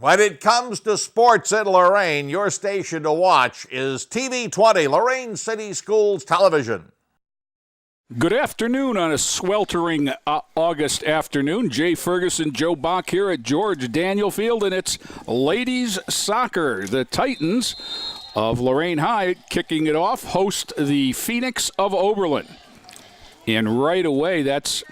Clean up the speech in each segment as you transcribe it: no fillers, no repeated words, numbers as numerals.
When it comes to sports in Lorain, your station to watch is TV 20, Lorain City Schools Television. Good afternoon on a sweltering August afternoon. Jay Ferguson, Joe Bach here at George Daniel Field, and it's ladies soccer. The Titans of Lorain High kicking it off, host the Phoenix of Oberlin. And right away, that's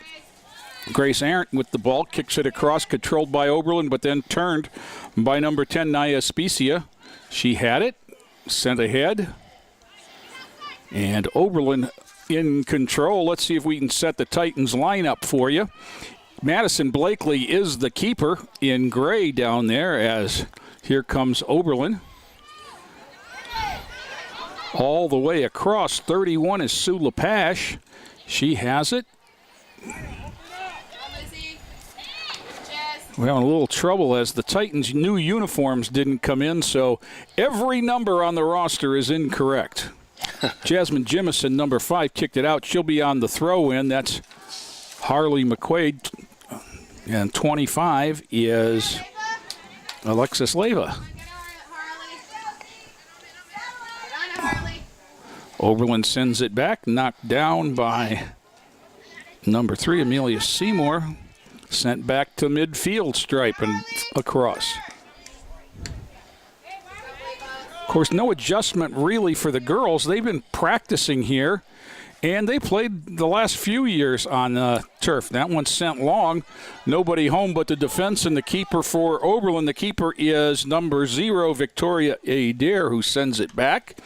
Grace Arndt with the ball, kicks it across, controlled by Oberlin, but then turned by number 10, Naya Specia. She had it, sent ahead, and Oberlin in control. Let's see if we can set the Titans lineup for you. Madison Blakely is the keeper in gray down there, as here comes Oberlin. All the way across, 31 is Sue LePache. She has it. We're having a little trouble as the Titans' new uniforms didn't come in, so every number on the roster is incorrect. Jasmine Jimison, number 5, kicked it out. She'll be on the throw-in. That's Harley McQuaid. And 25 is Alexis Leyva. Oberlin sends it back, knocked down by number 3, Amelia Seymour. Sent back to midfield stripe and across. Of course, no adjustment really for the girls. They've been practicing here, and they played the last few years on turf. That one sent long. Nobody home but the defense and the keeper for Oberlin. The keeper is number 0, Victoria Adair, who sends it back.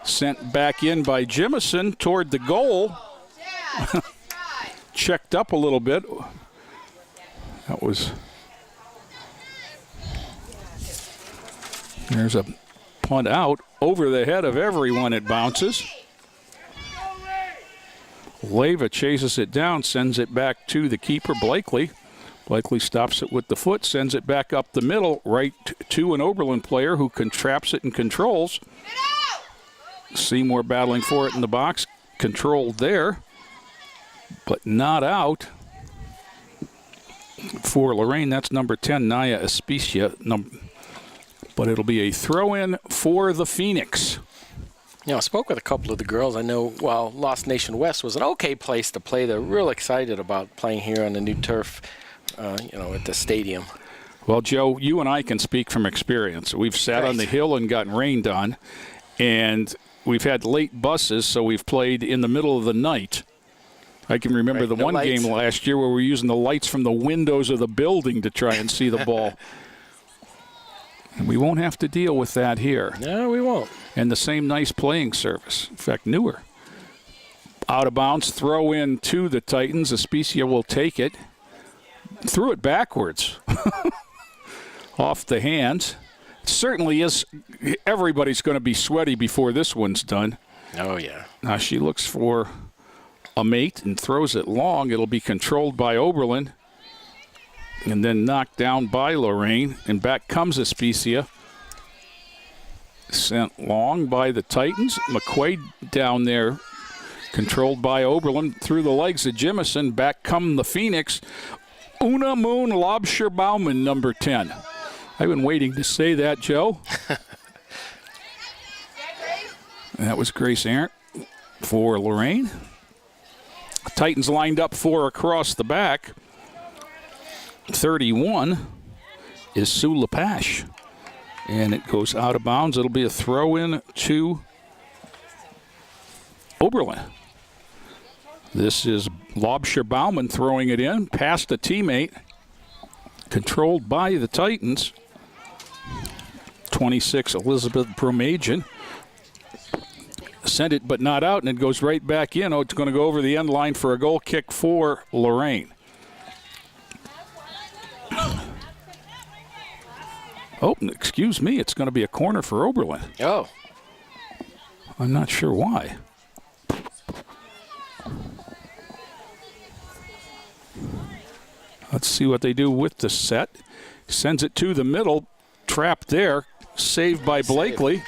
Sent back in by Jimison toward the goal. Checked up a little bit. That was, there's a punt out over the head of everyone. It bounces. Leyva chases it down, sends it back to the keeper, Blakely. Blakely stops it with the foot, sends it back up the middle, right to an Oberlin player who traps it and controls. Seymour battling for it in the box, controlled there, but not out. For Lorain, that's number 10, Naya Specia. But it'll be a throw-in for the Phoenix. I spoke with a couple of the girls. I know while Lost Nation West was an okay place to play, they're real excited about playing here on the new turf, at the stadium. Well, Joe, you and I can speak from experience. We've sat on the hill and gotten rained on, and we've had late buses, so we've played in the middle of the night. I can remember the one game last year where we were using the lights from the windows of the building to try and see the ball. And we won't have to deal with that here. No, we won't. And the same nice playing surface. In fact, newer. Out of bounds, throw in to the Titans. Specia will take it. Threw it backwards. Off the hands. It certainly is. Everybody's going to be sweaty before this one's done. Oh, yeah. Now she looks for a mate and throws it long. It'll be controlled by Oberlin and then knocked down by Lorain. And back comes Specia. Sent long by the Titans. McQuaid down there, controlled by Oberlin through the legs of Jimison. Back come the Phoenix. Una Moon Lobsher Bauman, number 10. I've been waiting to say that, Joe. That was Grace Arndt for Lorain. Titans lined up 4 across the back. 31 is Sue LePache. And it goes out of bounds. It'll be a throw-in to Oberlin. This is Lobsher Bauman throwing it in, past a teammate. Controlled by the Titans. 26, Elizabeth Bromagian. Sent it but not out, and it goes right back in. Oh, it's going to go over the end line for a goal kick for Lorain. Oh, excuse me, it's going to be a corner for Oberlin. Oh. I'm not sure why. Let's see what they do with the set. Sends it to the middle, trapped there, saved by Blakely.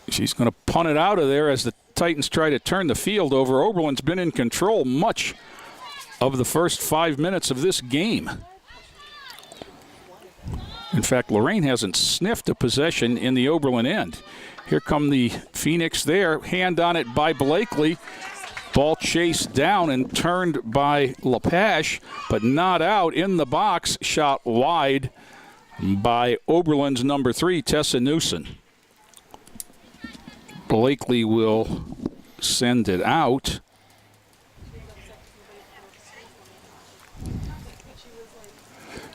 She's going to punt it out of there as the Titans try to turn the field over. Oberlin's been in control much of the first 5 minutes of this game. In fact, Lorain hasn't sniffed a possession in the Oberlin end. Here come the Phoenix there. Hand on it by Blakely. Ball chased down and turned by LePache, but not out in the box. Shot wide by Oberlin's number 3, Tessa Newson. Blakely will send it out.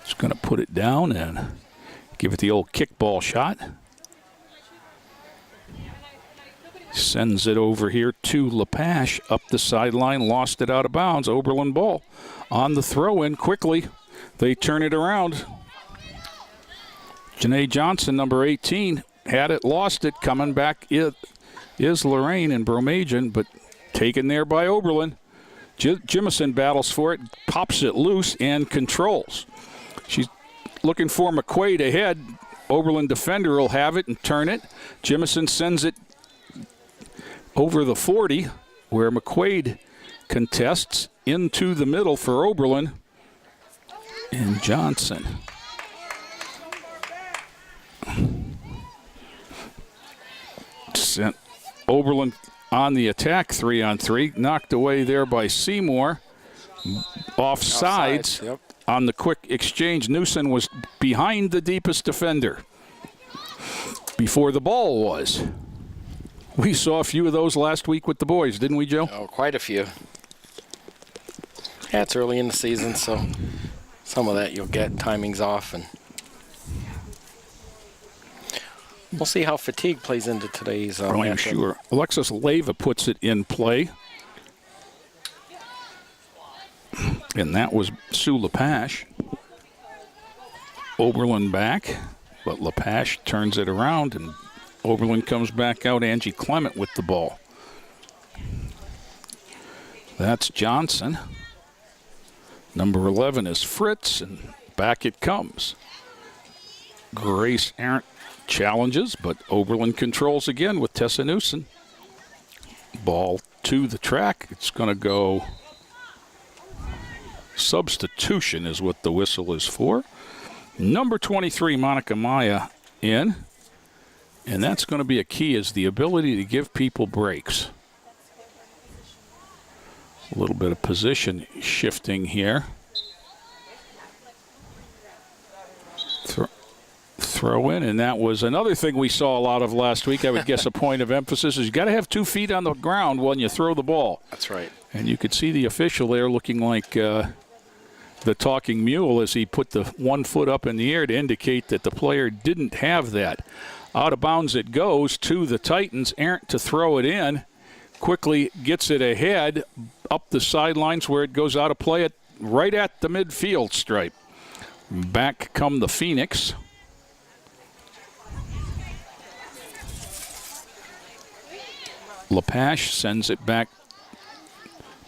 Just going to put it down and give it the old kickball shot. Sends it over here to LePache up the sideline, lost it out of bounds. Oberlin ball on the throw-in quickly. They turn it around. Janae Johnson, number 18, had it, lost it. Coming back is Lorain and Bromagen, but taken there by Oberlin. Jimison battles for it, pops it loose, and controls. She's looking for McQuaid ahead. Oberlin defender will have it and turn it. Jimison sends it over the 40, where McQuaid contests into the middle for Oberlin. And Johnson sent Oberlin on the attack 3-on-3. Knocked away there by Seymour. Offsides. Yep. On the quick exchange, Newson was behind the deepest defender before the ball was. We saw a few of those last week with the boys, didn't we, Joe? Oh, quite a few. Yeah, it's early in the season, so some of that you'll get. Timing's off, and we'll see how fatigue plays into today's I'm matchup. sure. Alexis Leyva puts it in play. And that was Sue LePache. Oberlin back, but LePache turns it around, and Oberlin comes back out. Angie Clement with the ball. That's Johnson. Number 11 is Fritz, and back it comes. Grace Arndt challenges, but Oberlin controls again with Tessa Newson. Ball to the track. It's going to go. Substitution is what the whistle is for. Number 23, Monica Maya, in. And that's going to be a key, is the ability to give people breaks. A little bit of position shifting here. Throw in, and that was another thing we saw a lot of last week. I would guess a point of emphasis is you got to have 2 feet on the ground when you throw the ball. That's right. And you could see the official there looking like the talking mule as he put the 1 foot up in the air to indicate that the player didn't have that. Out of bounds it goes to the Titans. Arndt to throw it in. Quickly gets it ahead up the sidelines where it goes out of play right at the midfield stripe. Back come the Phoenix. LePache sends it back.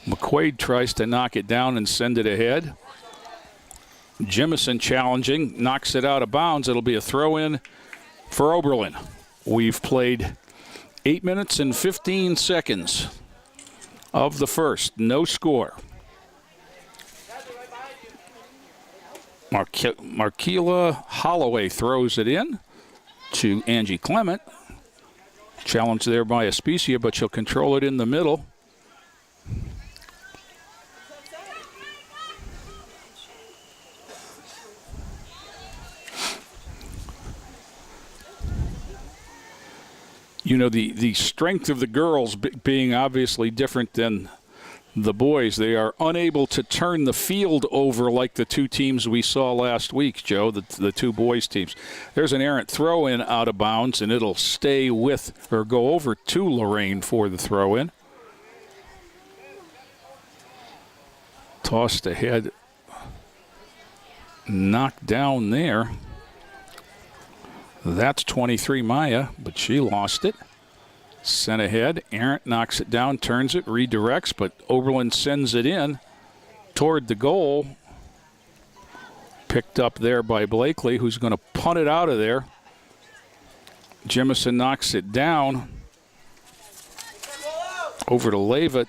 McQuaid tries to knock it down and send it ahead. Jimison challenging, knocks it out of bounds. It'll be a throw-in for Oberlin. We've played 8 minutes and 15 seconds of the first. No score. Markela Holloway throws it in to Angie Clement. Challenged there by Aspicia, but she'll control it in the middle. You know, the strength of the girls being obviously different than the boys. They are unable to turn the field over like the 2 teams we saw last week, Joe, the 2 boys teams. There's an errant throw-in out of bounds, and it'll stay with or go over to Lorain for the throw-in. Tossed ahead. Knocked down there. That's 23 Maya, but she lost it. Sent ahead. Arndt knocks it down, turns it, redirects, but Oberlin sends it in toward the goal. Picked up there by Blakely, who's going to punt it out of there. Jimison knocks it down. Over to Leyva,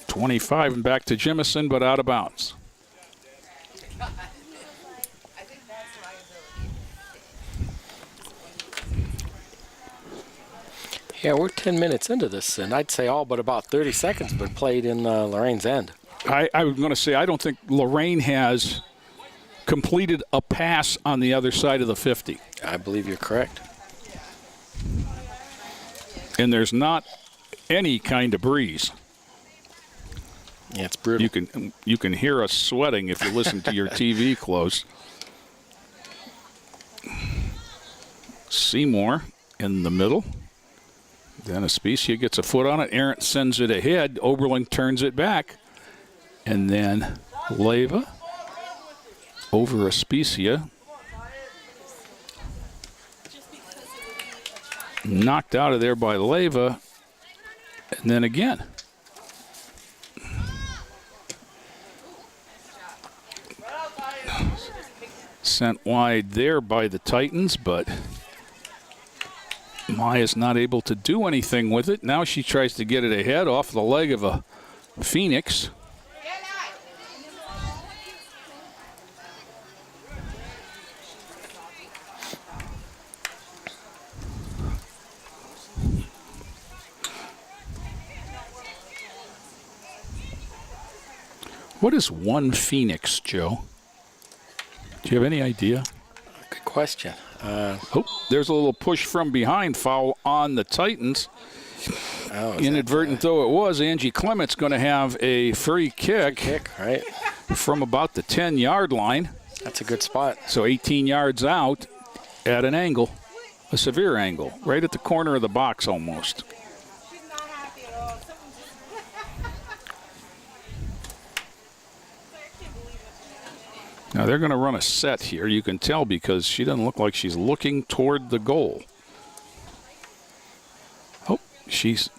25, and back to Jimison, but out of bounds. Yeah, we're 10 minutes into this, and I'd say all but about 30 seconds have been played in Lorain's end. I was going to say, I don't think Lorain has completed a pass on the other side of the 50. I believe you're correct. And there's not any kind of breeze. Yeah, it's brutal. You can hear us sweating if you listen to your TV close. Seymour in the middle. Then Aspicia gets a foot on it. Arendt sends it ahead. Oberlin turns it back. And then Leyva over Aspicia. Knocked out of there by Leyva. And then again. Sent wide there by the Titans, but Maya's not able to do anything with it. Now she tries to get it ahead off the leg of a Phoenix. What is one Phoenix, Joe? Do you have any idea? Good question. There's a little push from behind foul on the Titans. Inadvertent though it was, Angie Clement's going to have a free kick Right. from about the 10-yard line. That's a good spot. So 18 yards out at an angle, a severe angle, right at the corner of the box almost. Now they're going to run a set here. You can tell because she doesn't look like she's looking toward the goal. Oh, she's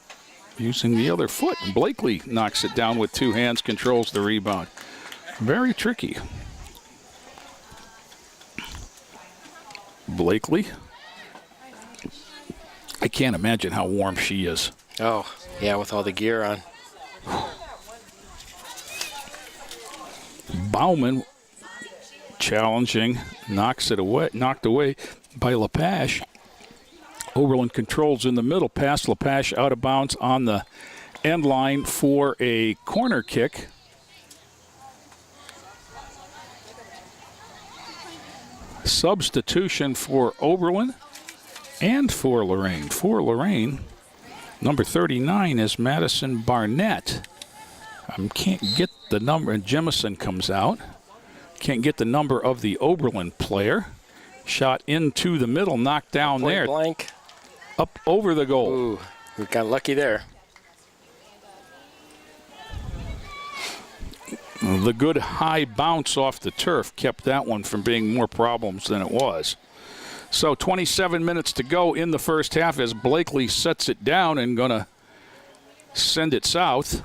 using the other foot. Blakely knocks it down with two hands, controls the rebound. Very tricky. Blakely. I can't imagine how warm she is. Oh, yeah, with all the gear on. Bauman challenging, knocked away by Lepage. Oberlin controls in the middle, pass Lepage out of bounds on the end line for a corner kick. Substitution for Oberlin and for Lorain. For Lorain, number 39 is Madison Barnett. I can't get the number, and Jemison comes out. Can't get the number of the Oberlin player. Shot into the middle, knocked down Point there. Blank. Up over the goal. Ooh, we got lucky there. The good high bounce off the turf kept that one from being more problems than it was. So 27 minutes to go in the first half as Blakely sets it down and going to send it south.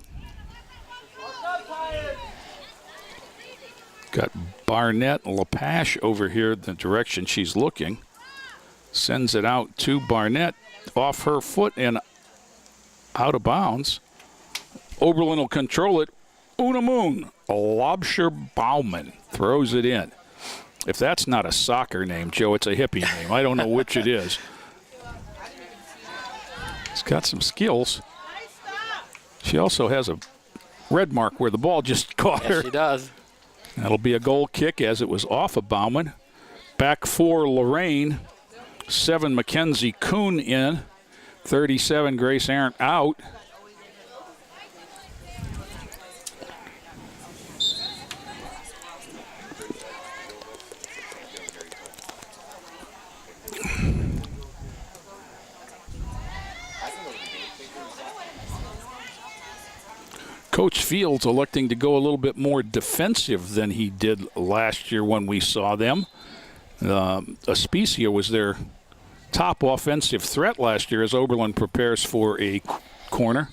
Got Barnett and Lepage over here the direction she's looking. Sends it out to Barnett off her foot and out of bounds. Oberlin will control it. Unamoon, Lobsher Bauman throws it in. If that's not a soccer name, Joe, it's a hippie name. I don't know which it is. He's got some skills. She also has a red mark where the ball just caught her. Yes, she does. That'll be a goal kick as it was off of Bauman. Back for Lorain. 7 Mackenzie Kuhn in. 37 Grace Arendt out. Coach Fields electing to go a little bit more defensive than he did last year when we saw them. Aspicia was their top offensive threat last year as Oberlin prepares for a corner.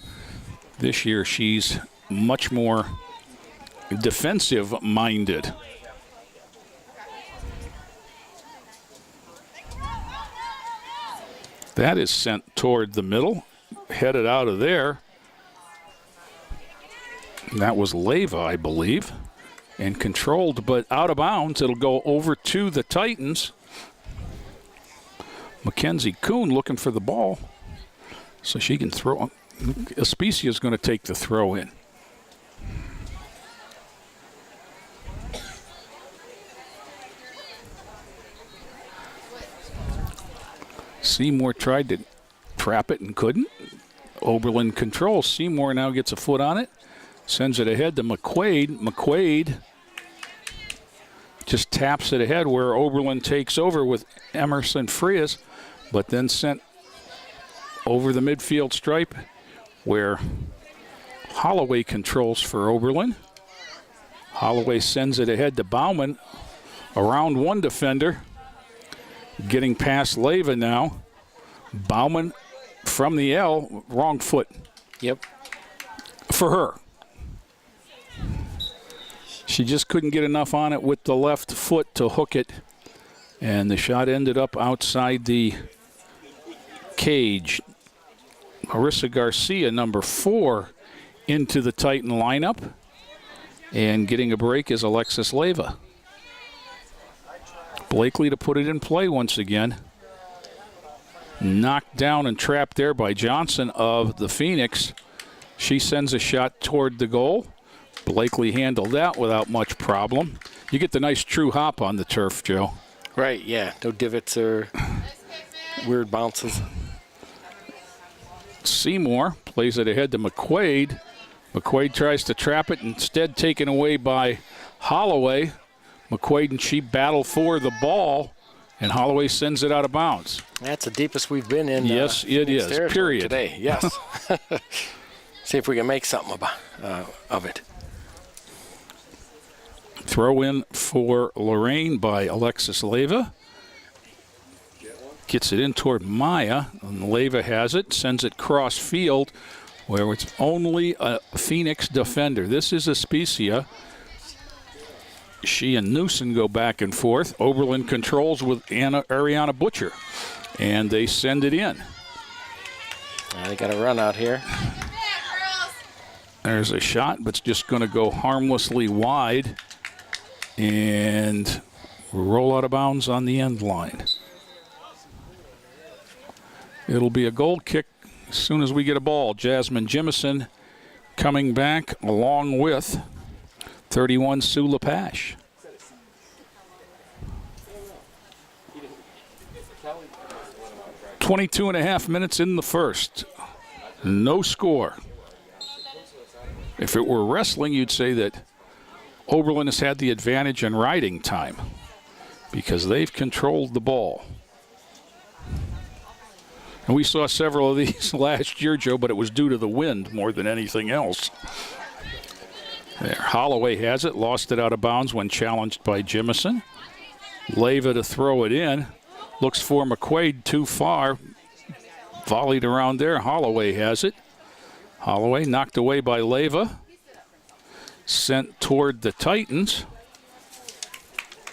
This year she's much more defensive-minded. That is sent toward the middle, headed out of there. That was Leyva, I believe, and controlled, but out of bounds. It'll go over to the Titans. Mackenzie Kuhn looking for the ball. So she can throw. Aspicia is going to take the throw in. Seymour tried to trap it and couldn't. Oberlin controls. Seymour now gets a foot on it. Sends it ahead to McQuaid. McQuaid just taps it ahead where Oberlin takes over with Emerson Frias, but then sent over the midfield stripe where Holloway controls for Oberlin. Holloway sends it ahead to Bauman. Around one defender. Getting past Leyva now. Bauman from the L, wrong foot. Yep. For her. She just couldn't get enough on it with the left foot to hook it. And the shot ended up outside the cage. Marissa Garcia, number 4, into the Titan lineup. And getting a break is Alexis Leyva. Blakely to put it in play once again. Knocked down and trapped there by Johnson of the Phoenix. She sends a shot toward the goal. Blakely handled that without much problem. You get the nice true hop on the turf, Joe. Right, yeah. No divots or weird bounces. Seymour plays it ahead to McQuaid. McQuaid tries to trap it, instead taken away by Holloway. McQuaid and she battle for the ball, and Holloway sends it out of bounds. That's the deepest we've been in. Yes, it is. Period. Today, yes. See if we can make something of it. Throw in for Lorain by Alexis Leyva. Gets it in toward Maya, and Leyva has it, sends it cross field, where it's only a Phoenix defender. This is Aspicia. She and Newson go back and forth. Oberlin controls with Ariana Butcher, and they send it in. They got a run out here. There's a shot, but it's just going to go harmlessly wide and roll out of bounds on the end line. It'll be a goal kick as soon as we get a ball. Jasmine Jimison coming back along with 31 Sue LePache. .22.5 minutes in the first. No score. If it were wrestling, you'd say that Oberlin has had the advantage in riding time because they've controlled the ball. And we saw several of these last year, Joe, but it was due to the wind more than anything else. There, Holloway has it, lost it out of bounds when challenged by Jimison. Leyva to throw it in. Looks for McQuaid, too far. Volleyed around there. Holloway has it. Holloway knocked away by Leyva. Sent toward the Titans.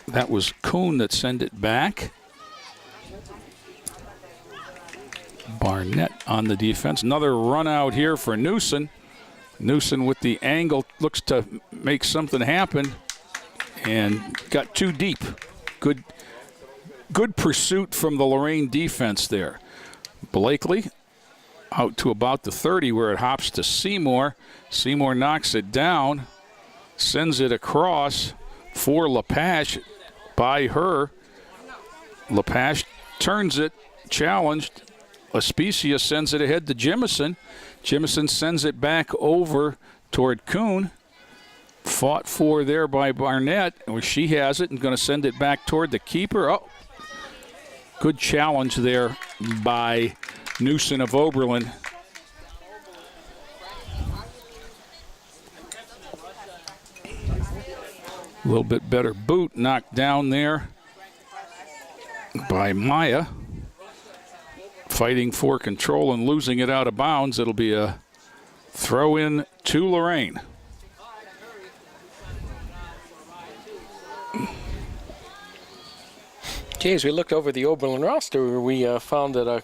That was Kuhn that sent it back. Barnett on the defense. Another run out here for Newson. Newson with the angle looks to make something happen and got too deep. Good pursuit from the Lorain defense there. Blakely out to about the 30 where it hops to Seymour. Seymour knocks it down, sends it across for LePache by her. LePache turns it, challenged. Aspicia sends it ahead to Jimison. Jimison sends it back over toward Kuhn. Fought for there by Barnett. She has it and going to send it back toward the keeper. Oh, good challenge there by Newson of Oberlin. A little bit better boot knocked down there by Maya. Fighting for control and losing it out of bounds. It'll be a throw in to Lorain. James, we looked over the Oberlin roster. We found that a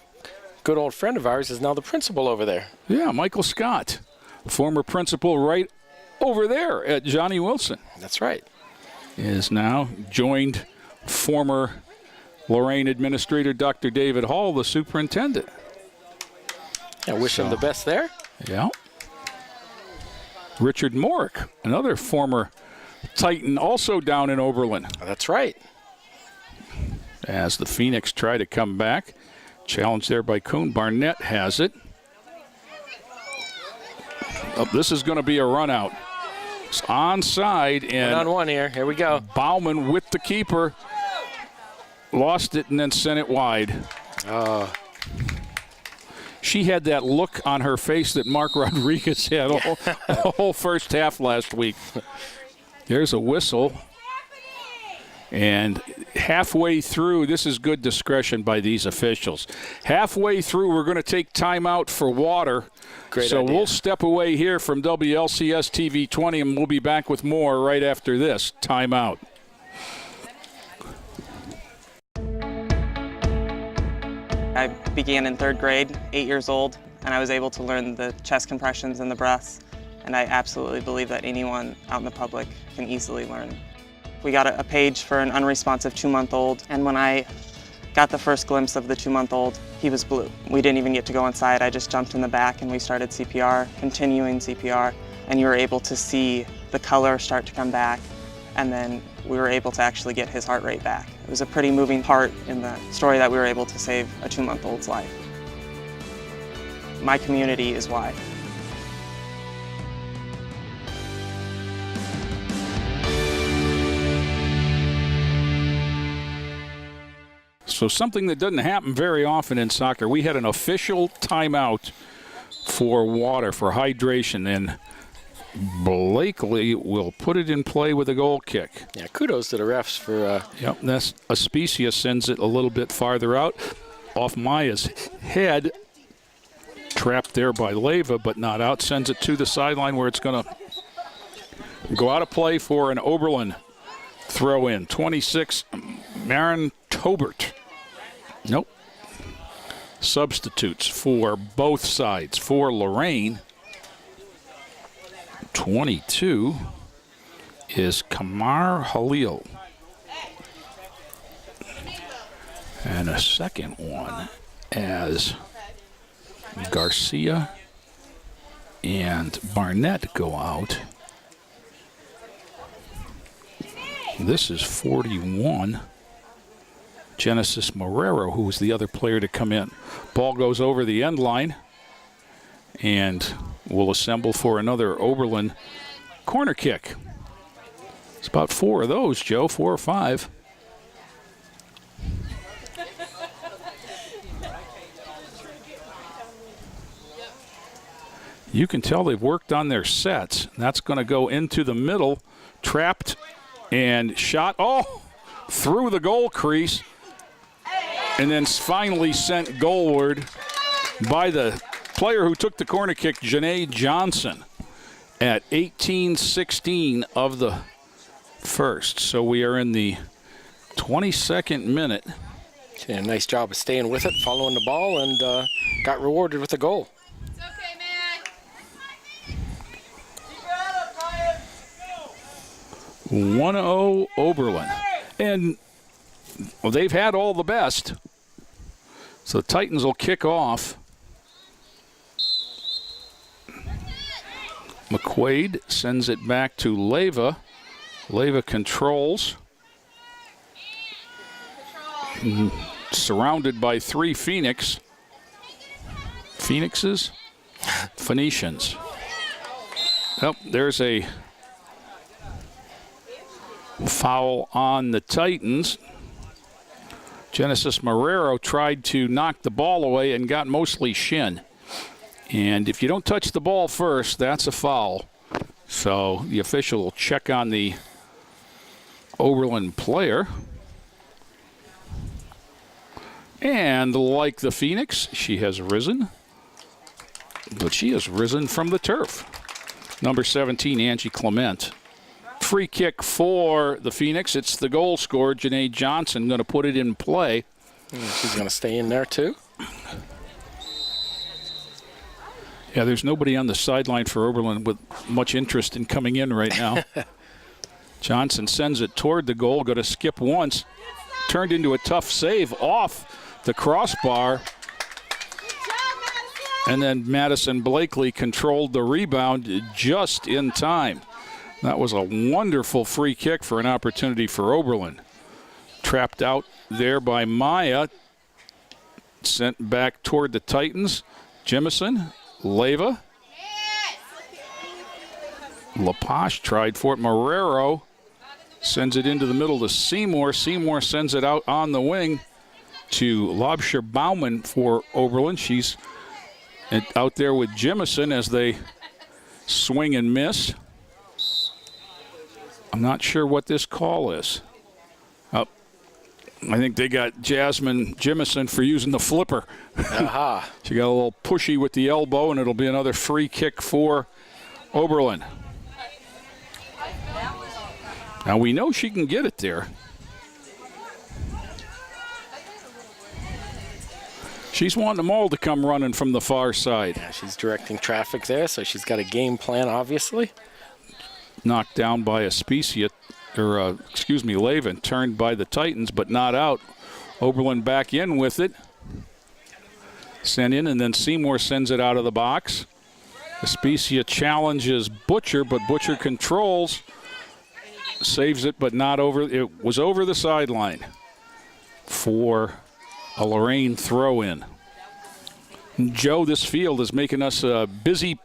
good old friend of ours is now the principal over there. Yeah, Michael Scott, former principal right over there at Johnny Wilson. That's right. Is now joined former Lorain administrator Dr. David Hall, the superintendent. I wish him the best there. Yeah. Richard Morick, another former Titan, also down in Oberlin. That's right. As the Phoenix try to come back. Challenge there by Kuhn. Barnett has it. Oh, this is going to be a run out. It's onside, and 1-on-1 here. Here we go. Bauman with the keeper. Lost it and then sent it wide. She had that look on her face that Mark Rodriguez had the whole first half last week. There's a whistle. And halfway through, this is good discretion by these officials. Halfway through, we're going to take timeout for water. Great so idea. We'll step away here from WLCS TV 20, and we'll be back with more right after this timeout. I began in 3rd grade, 8 years old, and I was able to learn the chest compressions and the breaths, and I absolutely believe that anyone out in the public can easily learn. We got a page for an unresponsive 2-month-old, and when I got the first glimpse of the 2-month-old, he was blue. We didn't even get to go inside. I just jumped in the back and we started CPR, continuing CPR, and you were able to see the color start to come back, and then we were able to actually get his heart rate back. It was a pretty moving part in the story that we were able to save a 2-month-old's life. My community is why. So something that doesn't happen very often in soccer. We had an official timeout for water, for hydration, and Blakely will put it in play with a goal kick. Yeah, kudos to the refs for... Yep, that's Aspicia sends it a little bit farther out. Off Maya's head. Trapped there by Leyva, but not out. Sends it to the sideline where it's going to go out of play for an Oberlin throw in. 26, Maren Tobert. Nope. Substitutes for both sides. For Lorain, 22 is Kamar Halil. And a second one as Garcia and Barnett go out. This is 41. Genesis Marrero, who was the other player to come in. Ball goes over the end line and will assemble for another Oberlin corner kick. It's about 4 of those, Joe, 4 or 5. You can tell they've worked on their sets. That's going to go into the middle, trapped and shot. Oh, through the goal crease. And then finally sent goalward by the player who took the corner kick, Janae Johnson, at 18-16 of the first. So we are in the 22nd minute. She did a nice job of staying with it, following the ball, and got rewarded with a goal. It's okay, man. 1-0 Oberlin. And well, they've had all the best. So the Titans will kick off. McQuaid sends it back to Leyva. Leyva controls. Surrounded by 3 Phoenixes. Phoenicians. Oh, there's a foul on the Titans. Genesis Marrero tried to knock the ball away and got mostly shin. And if you don't touch the ball first, that's a foul. So the official will check on the Oberlin player. And like the Phoenix, she has risen. But she has risen from the turf. Number 17, Angie Clement. Free kick for the Phoenix. It's the goal scorer, Janae Johnson, going to put it in play. She's going to stay in there, too. Yeah, there's nobody on the sideline for Oberlin with much interest in coming in right now. Johnson sends it toward the goal, going to skip once. Turned into a tough save off the crossbar. And then Madison Blakely controlled the rebound just in time. That was a wonderful free kick for an opportunity for Oberlin. Trapped out there by Maya. Sent back toward the Titans. Jemison, Leyva. Lapoche tried for it. Marrero sends it into the middle to Seymour. Seymour sends it out on the wing to Lobsher-Baumann for Oberlin. She's out there with Jemison as they swing and miss. I'm not sure what this call is. I think they got Jasmine Jemison for using the flipper. Aha. She got a little pushy with the elbow, and it'll be another free kick for Oberlin. Now we know she can get it there. She's wanting them all to come running from the far side. Yeah, she's directing traffic there, so she's got a game plan, obviously. Knocked down by Leyva, turned by the Titans, but not out. Oberlin back in with it. Sent in, and then Seymour sends it out of the box. Aspicia challenges Butcher, but Butcher controls. Saves it, but not over. It was over the sideline for a Lorain throw-in. Joe, this field is making us busy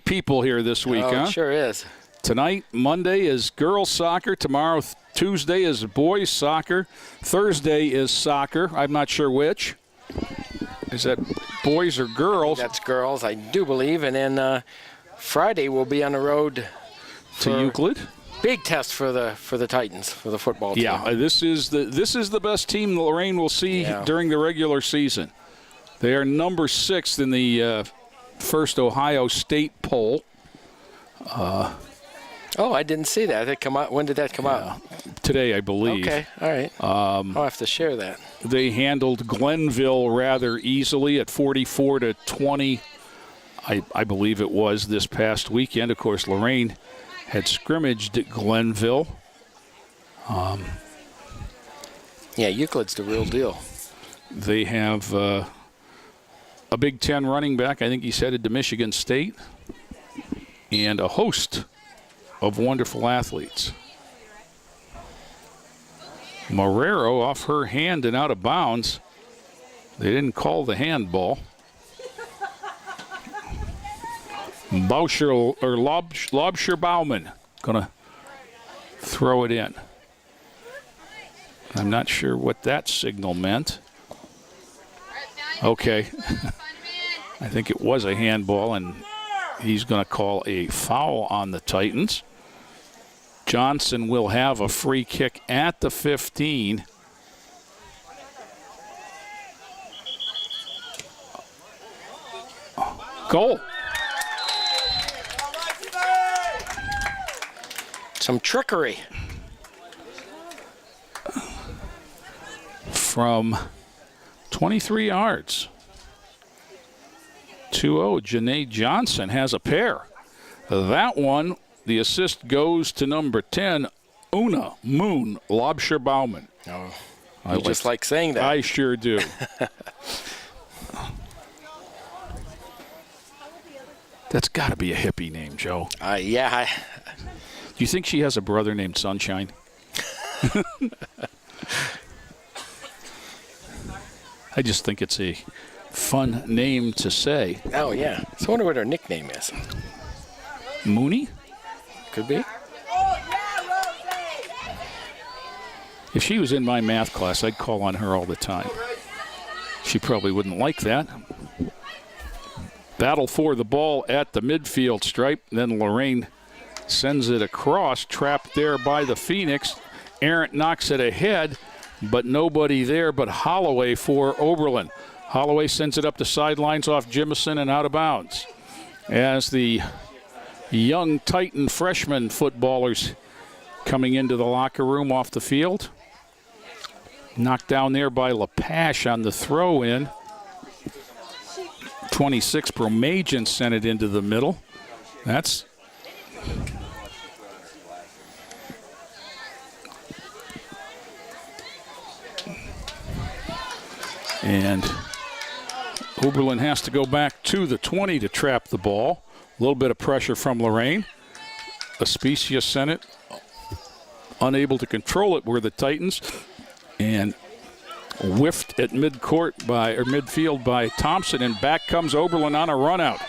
people here this week, huh? It sure is. Tonight, Monday, is girls soccer. Tomorrow, Tuesday, is boys soccer. Thursday is soccer. I'm not sure which. Is that boys or girls? That's girls, I do believe. And then Friday we'll be on the road to Euclid. Big test for the Titans, for the football team. Yeah, this is the best team Lorain will see during the regular season. They are number 6 in the first Ohio State poll. Oh, I didn't see that. When did that come out? Today, I believe. Okay, all right. I'll have to share that. They handled Glenville rather easily at 44-20. I believe it was this past weekend. Of course, Lorain had scrimmaged at Glenville. Yeah, Euclid's the real deal. They have a Big Ten running back. I think he's headed to Michigan State. And a host of wonderful athletes. Marrero off her hand and out of bounds. They didn't call the handball. Lobsher-Baumann going to throw it in. I'm not sure what that signal meant. Okay. I think it was a handball, and he's going to call a foul on the Titans. Johnson will have a free kick at the 15. Goal. Some trickery. From 23 yards. 2-0. Janae Johnson has a pair. That one, the assist goes to number 10, Una Moon Lobsher-Baumann. Oh, I just like saying that. I sure do. That's got to be a hippie name, Joe. Yeah. Do you think she has a brother named Sunshine? I just think it's a fun name to say. Oh, yeah. So I wonder what her nickname is. Mooney? Could be. If she was in my math class, I'd call on her all the time. She probably wouldn't like that. Battle for the ball at the midfield stripe. Then Lorain sends it across, trapped there by the Phoenix. Arendt knocks it ahead, but nobody there but Holloway for Oberlin. Holloway sends it up the sidelines off Jemison and out of bounds. As the young Titan freshman footballers coming into the locker room off the field. Knocked down there by Lapoche on the throw-in. 26, Bromajan sent it into the middle. That's... And Oberlin has to go back to the 20 to trap the ball. A little bit of pressure from Lorain. Aspicia sent it. Unable to control it were the Titans. And whiffed at midfield by Thompson, and back comes Oberlin on a run out.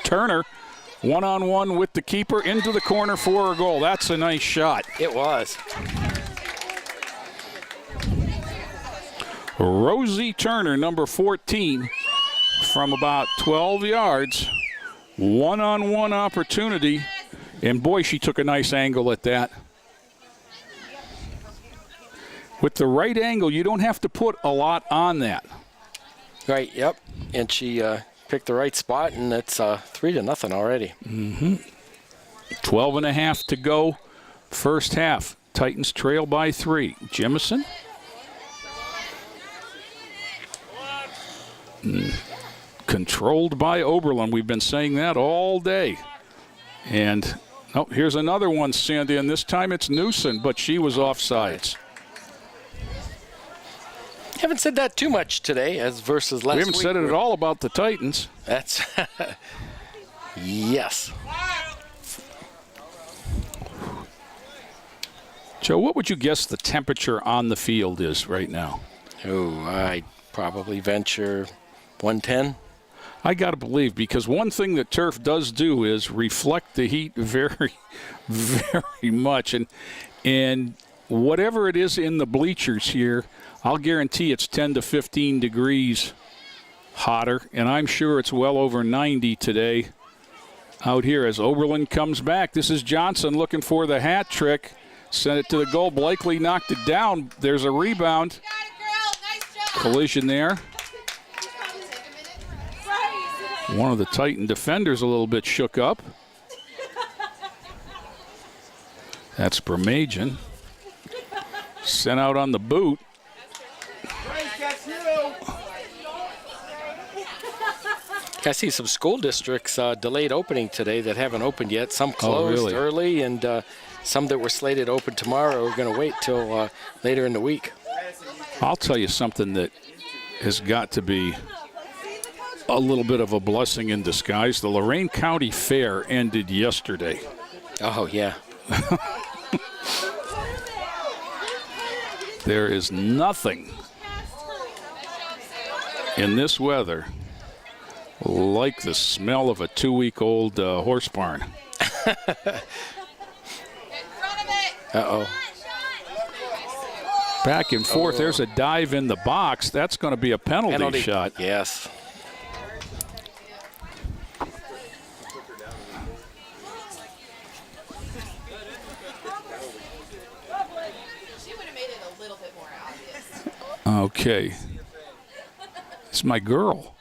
Turner, one-on-one with the keeper into the corner for a goal. That's a nice shot. It was. Rosie Turner, number 14, from about 12 yards. One-on-one opportunity, and boy, she took a nice angle at that. With the right angle, you don't have to put a lot on that. Right, yep. And she picked the right spot, and it's 3-0 already. 12.5 to go, first half. Titans trail by 3. Jemison. Controlled by Oberlin. We've been saying that all day. And here's another one, Sandy, and this time it's Newson, but she was offsides. Haven't said that too much today as versus last week. We haven't said it at all about the Titans. That's yes. Joe, what would you guess the temperature on the field is right now? Oh, I'd probably venture 110. I got to believe, because one thing that turf does do is reflect the heat very, very much. And whatever it is in the bleachers here, I'll guarantee it's 10 to 15 degrees hotter, and I'm sure it's well over 90 today out here as Oberlin comes back. This is Johnson looking for the hat trick. Sent it to the goal. Blakely knocked it down. There's a rebound. Collision there. One of the Titan defenders a little bit shook up. That's Bermajan. Sent out on the boot. I see some school districts delayed opening today that haven't opened yet. Some closed early, and some that were slated to open tomorrow are going to wait till later in the week. I'll tell you something that has got to be a little bit of a blessing in disguise. The Lorain County Fair ended yesterday. Oh, yeah. There is nothing in this weather like the smell of a 2-week-old horse barn. Uh-oh. Back and forth. There's a dive in the box. That's going to be a penalty shot. Yes. Okay. This is my girl.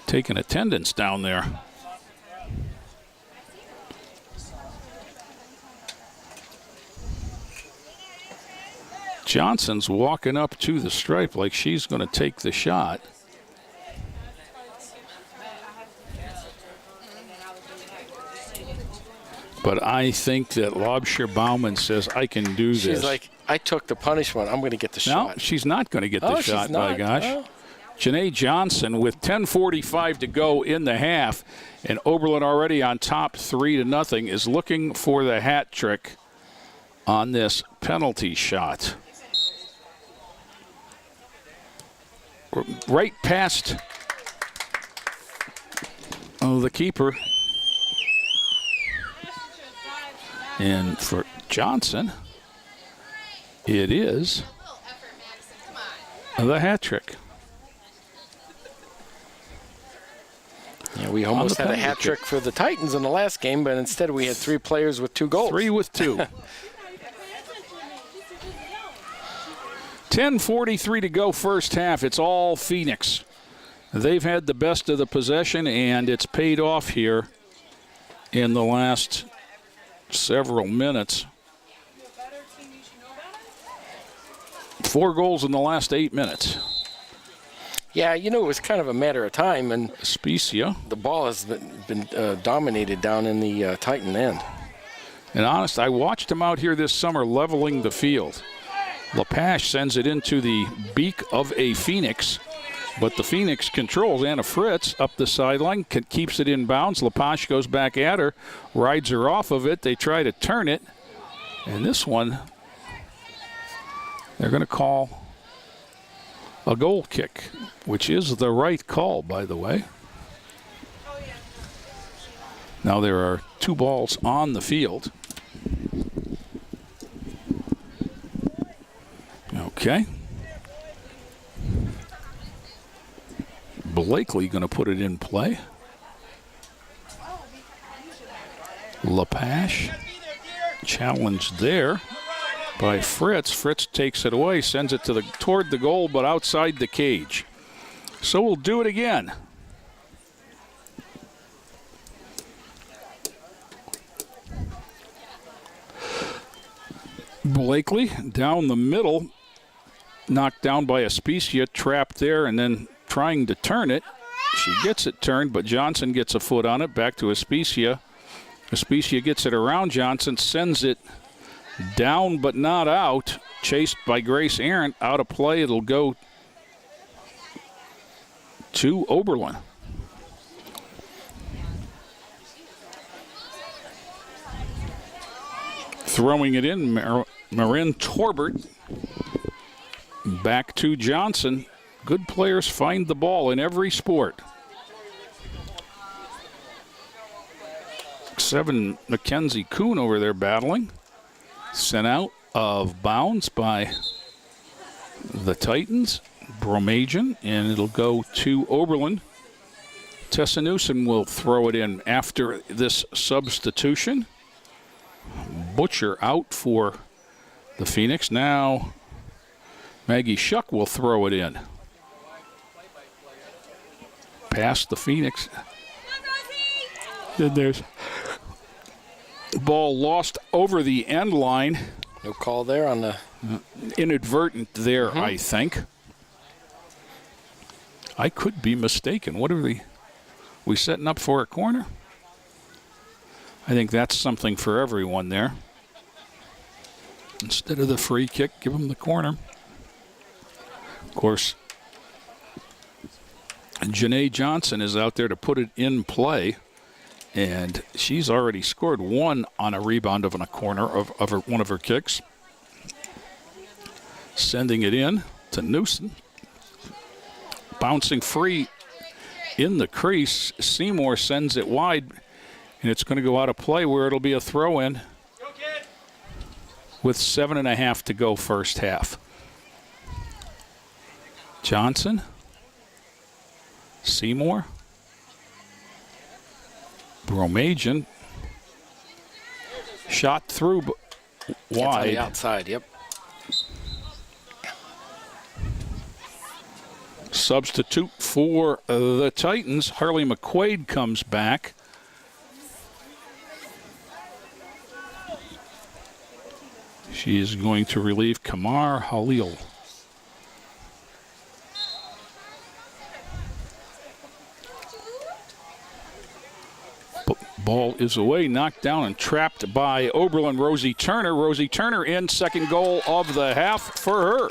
Taking attendance down there. Johnson's walking up to the stripe like she's going to take the shot. But I think that Lobsher Bauman says, I can do this. She's like, I took the punishment. I'm going to get the shot. No, she's not going to get the shot, by gosh. Oh. Janae Johnson with 10:45 to go in the half, and Oberlin already on top 3-0 is looking for the hat trick on this penalty shot. Right past the keeper. And for Johnson, it is the hat trick. Yeah, we almost had a hat trick for the Titans in the last game, but instead we had 3 players with 2 goals. 3 with 2. 10:43 to go first half. It's all Phoenix. They've had the best of the possession, and it's paid off here in the last several minutes. 4 goals in the last 8 minutes. Yeah, you know, it was kind of a matter of time, and Aspicia. the ball has been dominated down in the Titan end. And honest, I watched him out here this summer leveling the field. LaPache sends it into the beak of a Phoenix, But the Phoenix controls. Anna Fritz up the sideline, keeps it in bounds. Lepage goes back at her, rides her off of it. They try to turn it. And this one, they're going to call a goal kick, which is the right call, by the way. Now there are 2 balls on the field. Okay. Blakely going to put it in play. Lepage challenged there by Fritz. Fritz takes it away, sends it toward the goal, but outside the cage. So we'll do it again. Blakely down the middle, knocked down by Aspicia, trapped there, and then trying to turn it. She gets it turned, but Johnson gets a foot on it. Back to Aspicia. Aspicia gets it around Johnson, sends it down but not out. Chased by Grace Arendt, out of play. It'll go to Oberlin. Throwing it in, Marin Torbert. Back to Johnson. Good players find the ball in every sport. 7, Mackenzie Kuhn over there battling. Sent out of bounds by the Titans. Bromajan, and it'll go to Oberlin. Tessa Newsom will throw it in after this substitution. Butcher out for the Phoenix. Now Maggie Shuck will throw it in. Past the Phoenix. Then there's ball lost over the end line. No call there on the... Inadvertent there, I think. I could be mistaken. What are we setting up for a corner? I think that's something for everyone there. Instead of the free kick, give them the corner. Of course, Janae Johnson is out there to put it in play, and she's already scored 1 on a rebound of a corner of one of her kicks. Sending it in to Newsom. Bouncing free in the crease. Seymour sends it wide, and it's going to go out of play where it'll be a throw-in with 7.5 to go first half. Johnson. Seymour. Bromajan. Shot through wide. On the outside, yep. Substitute for the Titans. Harley McQuaid comes back. She is going to relieve Kamar Halil. Ball is away, knocked down and trapped by Oberlin. Rosie Turner. Rosie Turner in, second goal of the half for her.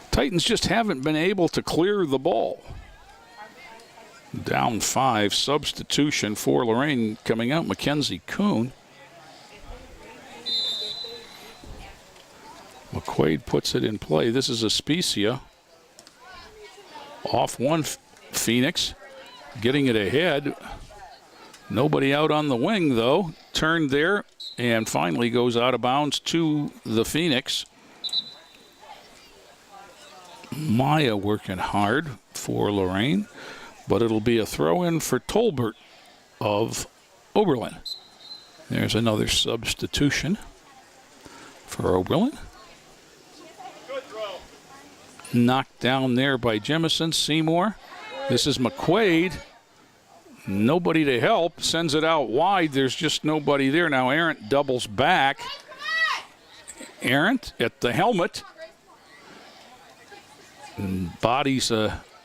Titans just haven't been able to clear the ball. Down 5, substitution for Lorain coming out, Mackenzie Kuhn. McQuaid puts it in play. This is Aspicia. Off one, Phoenix. Getting it ahead. Nobody out on the wing, though. Turned there and finally goes out of bounds to the Phoenix. Maya working hard for Lorain, but it'll be a throw-in for Tolbert of Oberlin. There's another substitution for Oberlin. Knocked down there by Jemison. Seymour. This is McQuaid. Nobody to help. Sends it out wide. There's just nobody there. Now Arendt doubles back. Arendt at the helmet. And bodies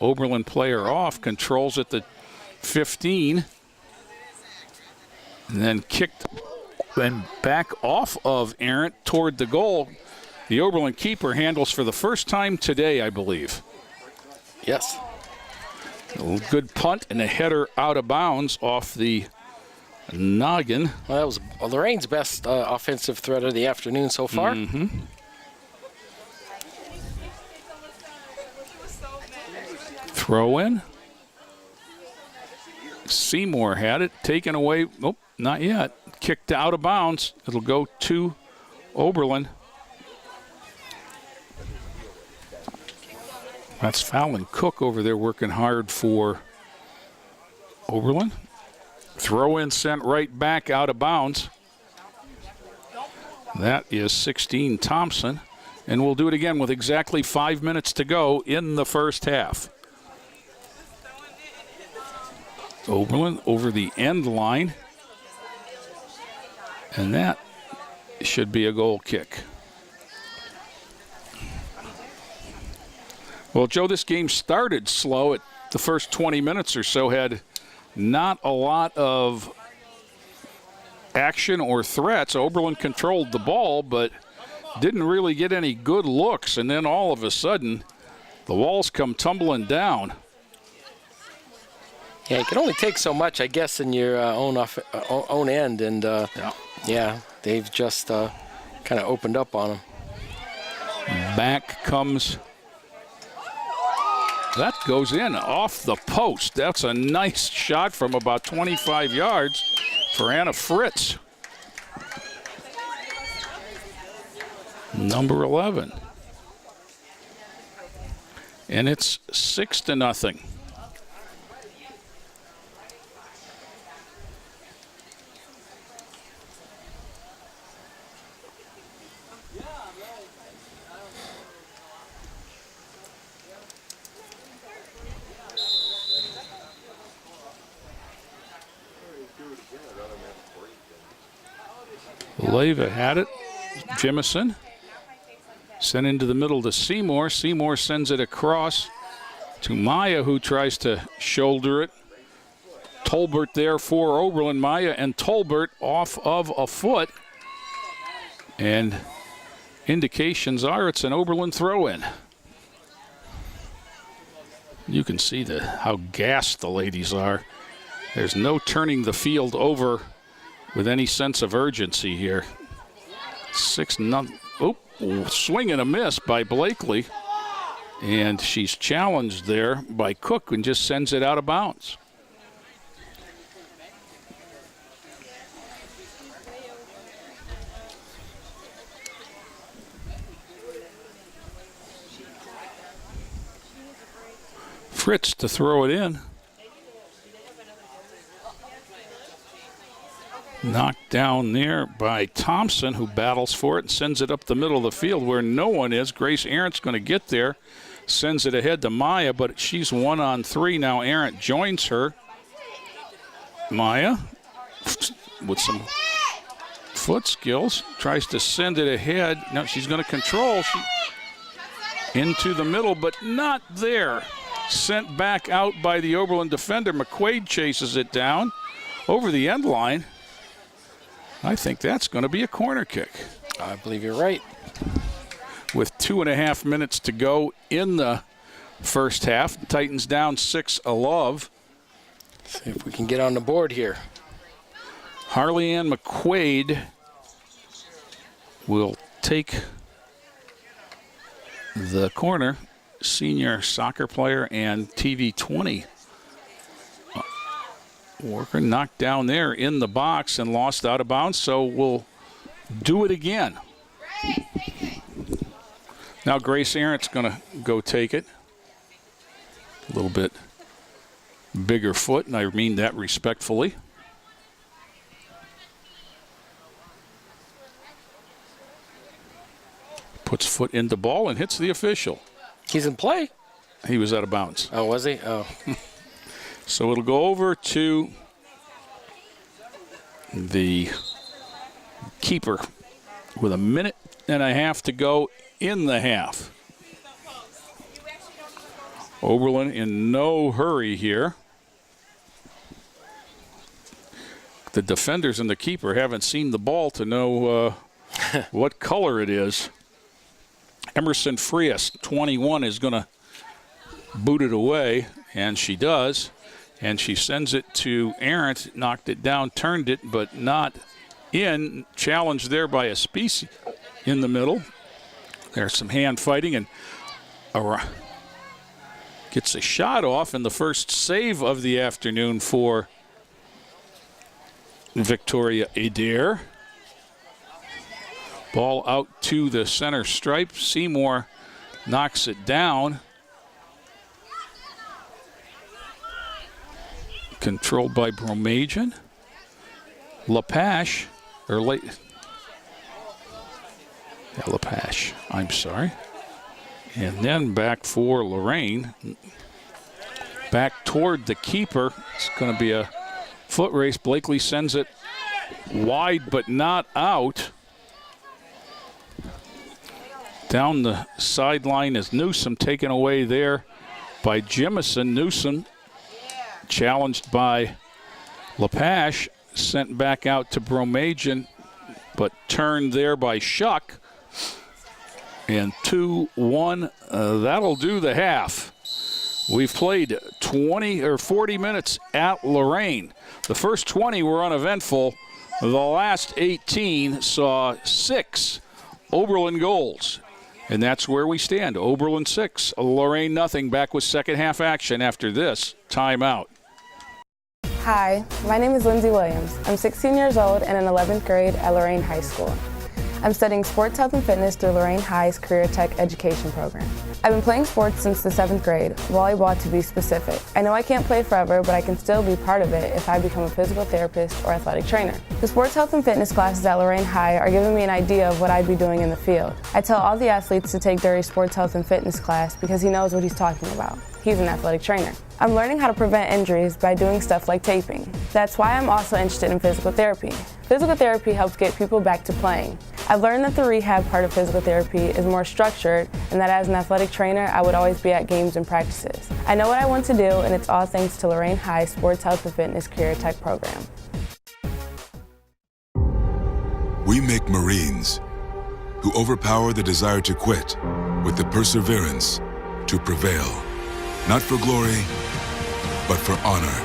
Oberlin player off, controls at the 15, and then kicked and back off of Arendt toward the goal. The Oberlin keeper handles for the first time today, I believe. Yes. A good punt and a header out of bounds off the noggin. Well, that was Lorain's best offensive threat of the afternoon so far. Mm-hmm. Throw in. Seymour had it, taken away. Nope, not yet. Kicked out of bounds. It'll go to Oberlin. That's Fallon Cook over there working hard for Oberlin. Throw in sent right back out of bounds. That is 16 Thompson. And we'll do it again with exactly 5 minutes to go in the first half. Oberlin over the end line. And that should be a goal kick. Well, Joe, this game started slow at the first 20 minutes or so, had not a lot of action or threats. Oberlin controlled the ball, but didn't really get any good looks. And then all of a sudden, the walls come tumbling down. Yeah, you can only take so much, I guess, in your own end. And, yeah, they've just kind of opened up on them. Back comes... That goes in off the post. That's a nice shot from about 25 yards for Anna Fritz. Number 11. And it's 6-0. Leyva had it. Jemison sent into the middle to Seymour. Seymour sends it across to Maya, who tries to shoulder it. Tolbert there for Oberlin. Maya and Tolbert off of a foot. And indications are it's an Oberlin throw-in. You can see how gassed the ladies are. There's no turning the field over with any sense of urgency here. 6-0. Oh, swing and a miss by Blakely. And she's challenged there by Cook and just sends it out of bounds. Fritz to throw it in. Knocked down there by Thompson, who battles for it and sends it up the middle of the field where no one is. Grace Arendt's going to get there. Sends it ahead to Maya, but she's 1-on-3 now. Arendt joins her. Maya, with some foot skills, tries to send it ahead. Now she's going to control. Into the middle, but not there. Sent back out by the Oberlin defender. McQuaid chases it down over the end line. I think that's going to be a corner kick. I believe you're right. With 2.5 minutes to go in the first half, the Titans down 6-0. See if we can get on the board here. Harley Ann McQuaid will take the corner. Senior soccer player and TV 20 worker knocked down there in the box and lost out of bounds, so we'll do it again. Now Grace Arendt's going to go take it. A little bit bigger foot, and I mean that respectfully. Puts foot in the ball and hits the official. He's in play. He was out of bounds. Oh, was he? Oh. So it'll go over to the keeper with 1.5 minutes to go in the half. Oberlin in no hurry here. The defenders and the keeper haven't seen the ball to know what color it is. Emerson Frias, 21, is going to boot it away, and she does. And she sends it to Arendt, knocked it down, turned it, but not in. Challenged there by a species in the middle. There's some hand fighting, and gets a shot off, and the first save of the afternoon for Victoria Adair. Ball out to the center stripe. Seymour knocks it down. Controlled by Bromajan. Lepache, Lepache, I'm sorry. And then back for Lorain. Back toward the keeper. It's going to be a foot race. Blakely sends it wide but not out. Down the sideline is Newsom, taken away there by Jimison. Newsom challenged by Lepache, sent back out to Bromajan, but turned there by Shuck. And 2-1, that'll do the half. We've played 20 or 40 minutes at Lorain. The first 20 were uneventful. The last 18 saw 6 Oberlin goals. And that's where we stand. Oberlin 6, Lorain nothing. Back with second half action after this timeout. Hi, my name is Lindsay Williams. I'm 16 years old and in 11th grade at Lorain High School. I'm studying sports health and fitness through Lorain High's Career Tech Education program. I've been playing sports since the 7th grade, volleyball to be specific. I know I can't play forever, but I can still be part of it if I become a physical therapist or athletic trainer. The sports health and fitness classes at Lorain High are giving me an idea of what I'd be doing in the field. I tell all the athletes to take Dury's sports health and fitness class because he knows what he's talking about. He's an athletic trainer. I'm learning how to prevent injuries by doing stuff like taping. That's why I'm also interested in physical therapy. Physical therapy helps get people back to playing. I've learned that the rehab part of physical therapy is more structured and that as an athletic trainer, I would always be at games and practices. I know what I want to do, and it's all thanks to Lorain High Sports Health and Fitness Career Tech program. We make Marines who overpower the desire to quit with the perseverance to prevail. Not for glory, but for honor.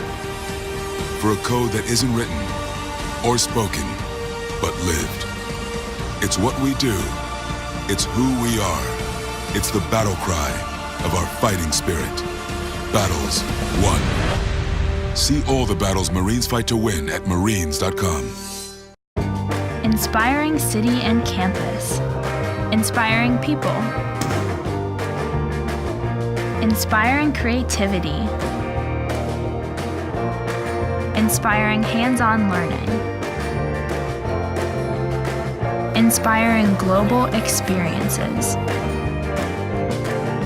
For a code that isn't written or spoken, but lived. It's what we do. It's who we are. It's the battle cry of our fighting spirit. Battles won. See all the battles Marines fight to win at marines.com. Inspiring city and campus. Inspiring people. Inspiring creativity. Inspiring hands-on learning. Inspiring global experiences.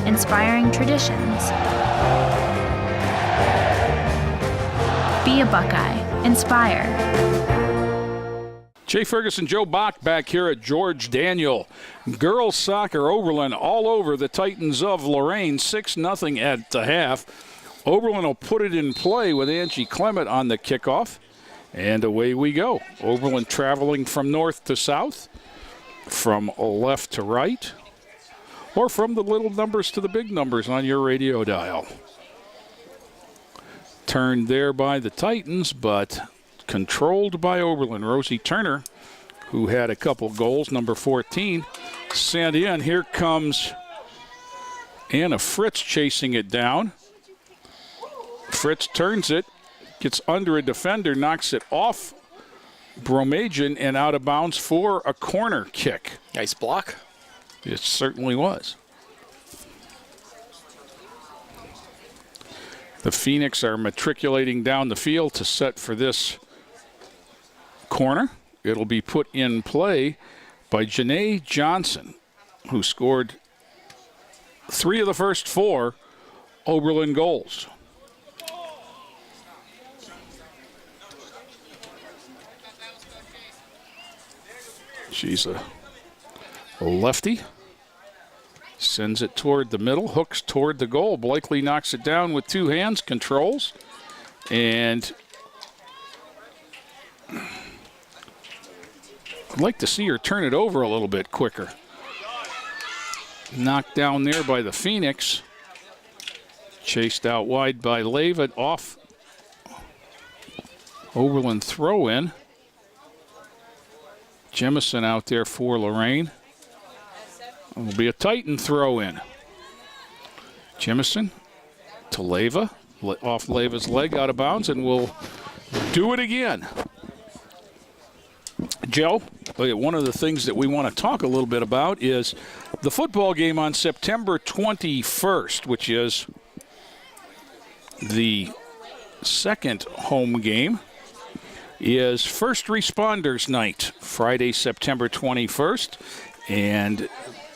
Inspiring traditions. Be a Buckeye. Inspire. Jay Ferguson, Joe Bach back here at George Daniel. Girls soccer, Oberlin all over the Titans of Lorain, 6-0 at the half. Oberlin will put it in play with Angie Clement on the kickoff. And away we go. Oberlin traveling from north to south, from left to right, or from the little numbers to the big numbers on your radio dial. Turned there by the Titans, but controlled by Oberlin. Rosie Turner, who had a couple goals, number 14, sent in. Here comes Anna Fritz chasing it down. Fritz turns it, gets under a defender, knocks it off Bromajan and out of bounds for a corner kick. Nice block. It certainly was. The Phoenix are matriculating down the field to set for this corner. It'll be put in play by Janae Johnson, who scored 3 of the first 4 Oberlin goals. She's a lefty. Sends it toward the middle, hooks toward the goal. Blakely knocks it down with 2 hands, controls, and I'd like to see her turn it over a little bit quicker. Knocked down there by the Phoenix. Chased out wide by Leva, off Oberlin throw in. Jemison out there for Lorain. It will be a Titan throw in. Jemison to Leva, off Leva's leg, out of bounds, and will do it again. Joe, one of the things that we want to talk a little bit about is the football game on September 21st, which is the second home game, is First Responders Night, Friday, September 21st, and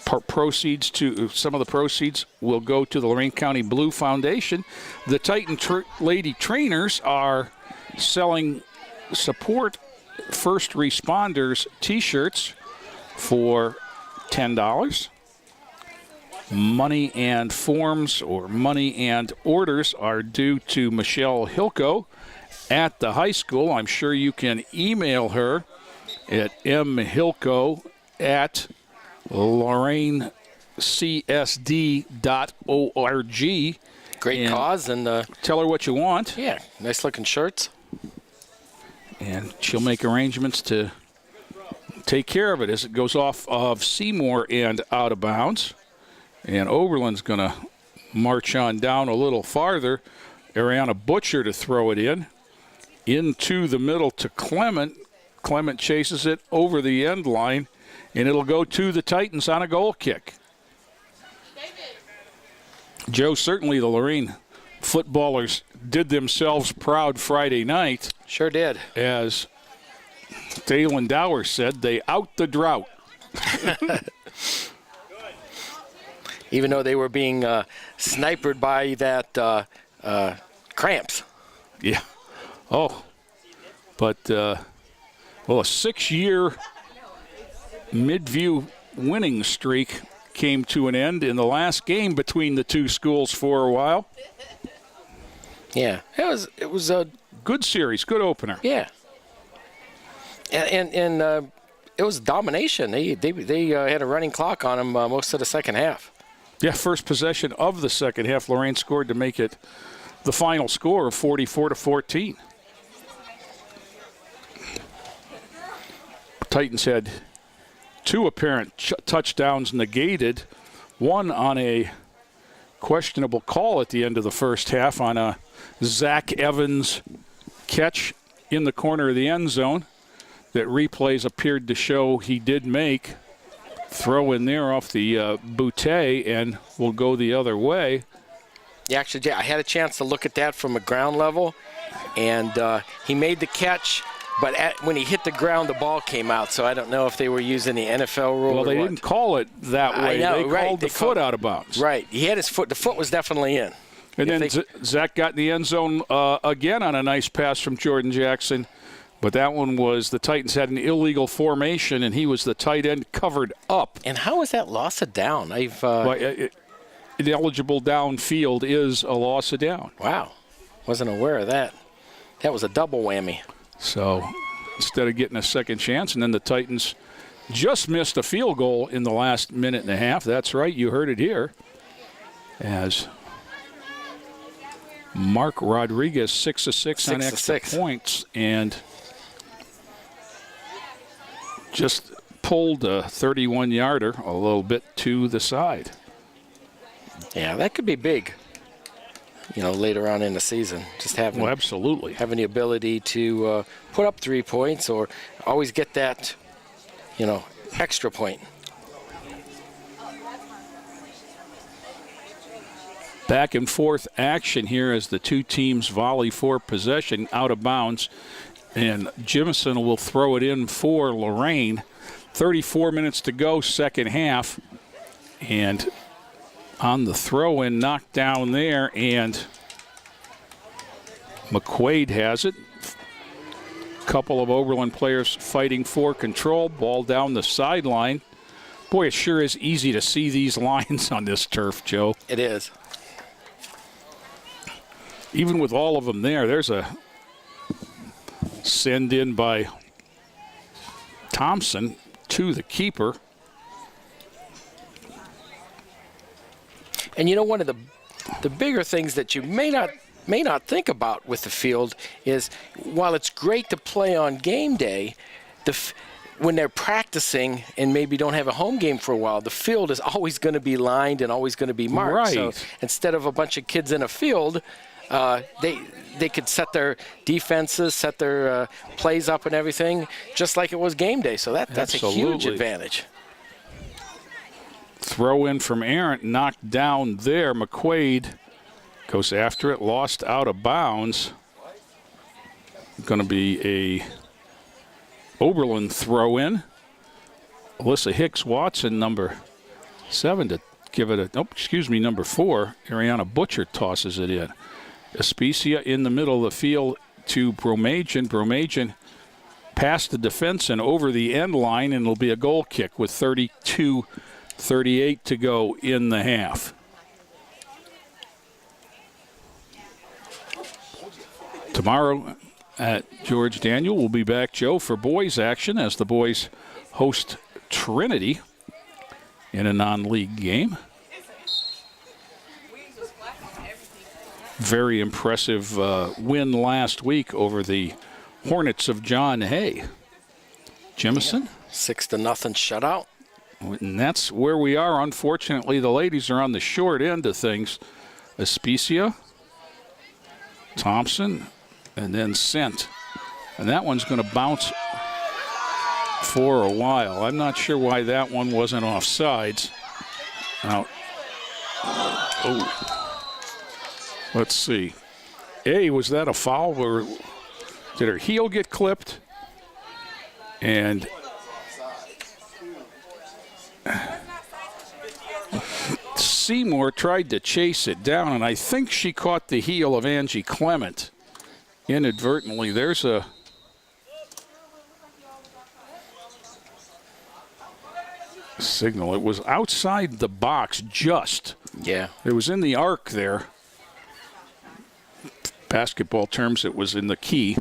some of the proceeds will go to the Lorain County Blue Foundation. The Titan Lady Trainers are selling support First Responders T-shirts for $10. Money and forms or money and orders are due to Michelle Hilko at the high school. I'm sure you can email her at mhilko@loraincsd.org. Great cause, and tell her what you want. Yeah, nice looking shirts. And she'll make arrangements to take care of it as it goes off of Seymour and out of bounds. And Oberlin's going to march on down a little farther. Ariana Butcher to throw it into the middle to Clement. Clement chases it over the end line, and it'll go to the Titans on a goal kick. Joe, certainly the Lorain footballers did themselves proud Friday night. Sure did. As Dalen Dower said, they out the drought. Even though they were being sniped by that cramps. Yeah. Oh. But, a 6-year Midview winning streak came to an end in the last game between the two schools for a while. Yeah. It was a good series, good opener. Yeah. And it was domination. They had a running clock on them most of the second half. Yeah, first possession of the second half, Lorain scored to make it the final score of 44-14. Titans had 2 apparent touchdowns negated, one on a questionable call at the end of the first half on a Zach Evans catch in the corner of the end zone that replays appeared to show he did make. Throw in there off the bootay and will go the other way. Yeah, actually, I had a chance to look at that from a ground level, and he made the catch, but when he hit the ground, the ball came out, so I don't know if they were using the NFL rule. Well, they didn't call it that way. They called the foot out of bounds. Right. He had his foot. The foot was definitely in. And then Zach got in the end zone again on a nice pass from Jordan Jackson. But that one was the Titans had an illegal formation, and he was the tight end covered up. And how is that loss of down? Ineligible downfield is a loss of down. Wow. Wasn't aware of that. That was a double whammy. So instead of getting a second chance, and then the Titans just missed a field goal in the last minute and a half. That's right. You heard it here. As Mark Rodriguez, 6 of 6 on extra points, and just pulled a 31-yarder a little bit to the side. Yeah, that could be big, later on in the season. Just having, absolutely. Having the ability to put up 3 points or always get that, extra point. Back and forth action here as the two teams volley for possession out of bounds. And Jemison will throw it in for Lorain. 34 minutes to go, second half. And on the throw-in, knocked down there, and McQuaid has it. Couple of Oberlin players fighting for control. Ball down the sideline. Boy, it sure is easy to see these lines on this turf, Joe. It is. Even with all of them there's a send in by Thompson to the keeper. And you know, one of the bigger things that you may not think about with the field is, while it's great to play on game day, when they're practicing and maybe don't have a home game for a while, the field is always going to be lined and always going to be marked. Right. So instead of a bunch of kids in a field, they could set their defenses, set their plays up and everything, just like it was game day. So that's Absolutely. a huge advantage. Throw in from Arndt, knocked down there. McQuaid goes after it, lost out of bounds. Going to be a Oberlin throw in. Alyssa Hicks-Watson, number 7, to give it number 4. Ariana Butcher tosses it in. Especia in the middle of the field to Bromajan. Bromajan past the defense and over the end line, and it'll be a goal kick with 32-38 to go in the half. Tomorrow at George Daniel, we'll be back, Joe, for boys action as the boys host Trinity in a non-league game. Very impressive win last week over the Hornets of John Hay. Jemison? 6-0 shutout. And that's where we are. Unfortunately, the ladies are on the short end of things. Especia, Thompson, and then Sent. And that one's going to bounce for a while. I'm not sure why that one wasn't offsides. Now, let's see. Was that a foul, or did her heel get clipped? And Seymour tried to chase it down, and I think she caught the heel of Angie Clement inadvertently. There's a signal. It was outside the box just. Yeah. It was in the arc there. Basketball terms, it was in the key.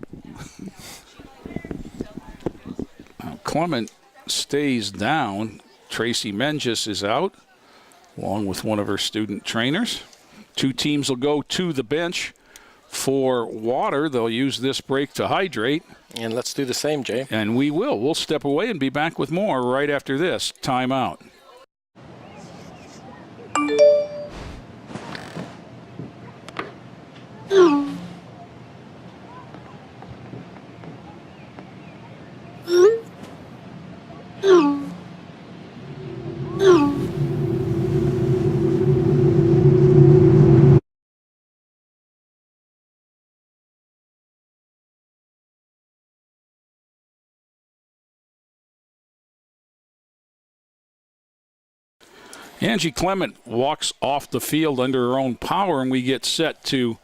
Clement stays down. Tracy Menges is out, along with one of her student trainers. Two teams will go to the bench for water. They'll use this break to hydrate. And let's do the same, Jay. And we will. We'll step away and be back with more right after this timeout. Angie Clement walks off the field under her own power, and we get set to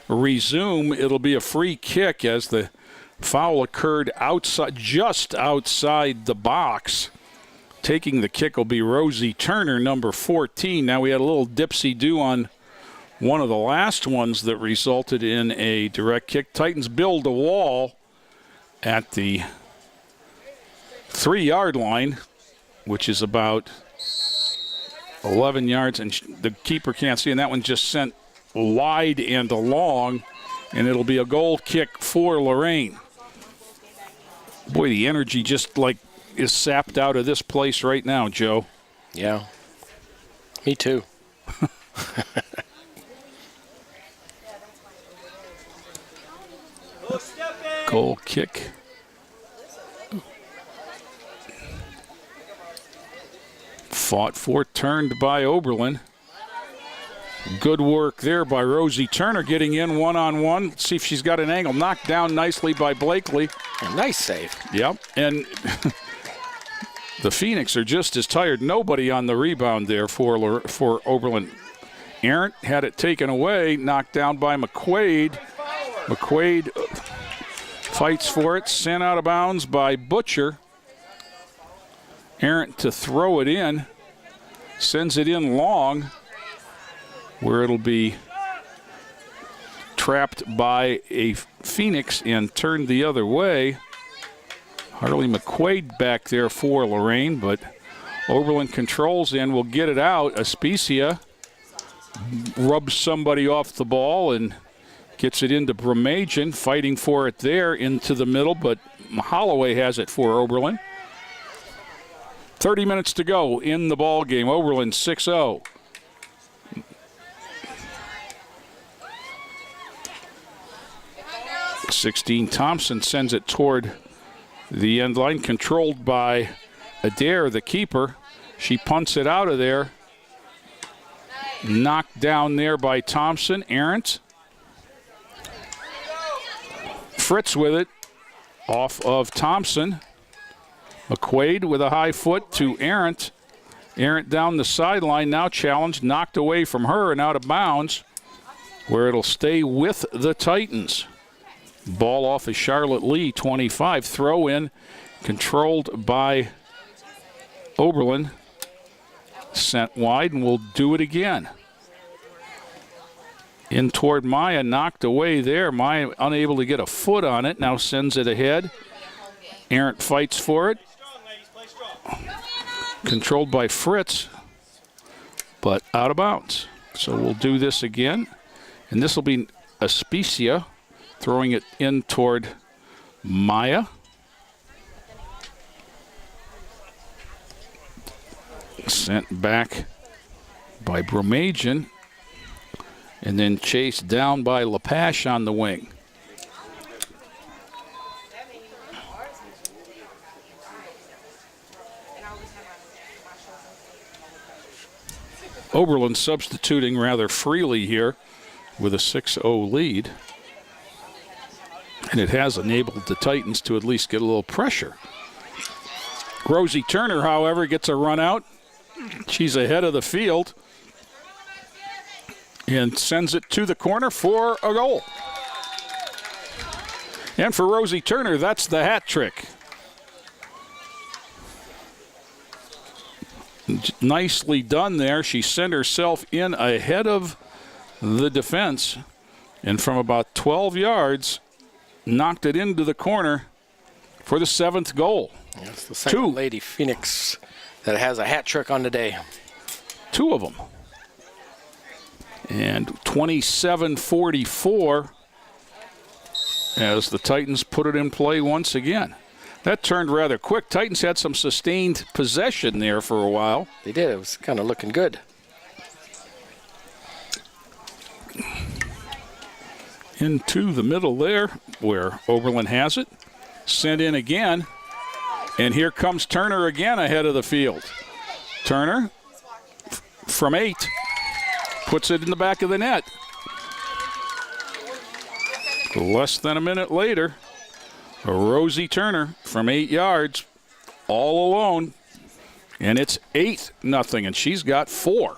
resume. It'll be a free kick as the foul occurred outside, just outside the box. Taking the kick will be Rosie Turner, number 14. Now, we had a little dipsy-do on one of the last ones that resulted in a direct kick. Titans build a wall at the 3-yard line, which is about 11 yards, and the keeper can't see, and that one just sent wide and long, and it'll be a goal kick for Lorain. Boy, the energy just is sapped out of this place right now, Joe. Yeah. Me too. Goal kick. Fought for, turned by Oberlin. Good work there by Rosie Turner, getting in one-on-one. Let's see if she's got an angle. Knocked down nicely by Blakely. A nice save. Yep, and the Phoenix are just as tired. Nobody on the rebound there for Oberlin. Arndt had it taken away, knocked down by McQuaid. McQuaid fights for it, sent out of bounds by Butcher. Arendt to throw it in. Sends it in long, where it'll be trapped by a Phoenix and turned the other way. Harley McQuaid back there for Lorain, but Oberlin controls and will get it out. Aspicia rubs somebody off the ball and gets it into Bremagian, fighting for it there into the middle, but Holloway has it for Oberlin. 30 minutes to go in the ball game. Oberlin 6-0. Thompson sends it toward the end line, controlled by Adair, the keeper. She punts it out of there. Knocked down there by Thompson. Arendt. Fritz with it. Off of Thompson. McQuaid with a high foot to Arendt. Arendt down the sideline, now challenged, knocked away from her and out of bounds, where it'll stay with the Titans. Ball off of Charlotte Lee, 25. Throw in, controlled by Oberlin. Sent wide, and we'll do it again. In toward Maya, knocked away there. Maya unable to get a foot on it, now sends it ahead. Arendt fights for it. Controlled by Fritz, but out of bounds. So we'll do this again. And this will be Aspicia throwing it in toward Maya. Sent back by Bremagian. And then chased down by Lepash on the wing. Oberlin substituting rather freely here with a 6-0 lead. And it has enabled the Titans to at least get a little pressure. Rosie Turner, however, gets a run out. She's ahead of the field and sends it to the corner for a goal. And for Rosie Turner, that's the hat trick. Nicely done there. She sent herself in ahead of the defense, and from about 12 yards, knocked it into the corner for the 7th goal. That's the second Lady Phoenix that has a hat trick on the day. 2 of them. And 27-44 as the Titans put it in play once again. That turned rather quick. Titans had some sustained possession there for a while. They did. It was kind of looking good. Into the middle there where Oberlin has it. Sent in again. And here comes Turner again ahead of the field. Turner from 8 puts it in the back of the net. Less than a minute later, Rosie Turner from 8 yards, all alone, and it's 8-0, and she's got 4.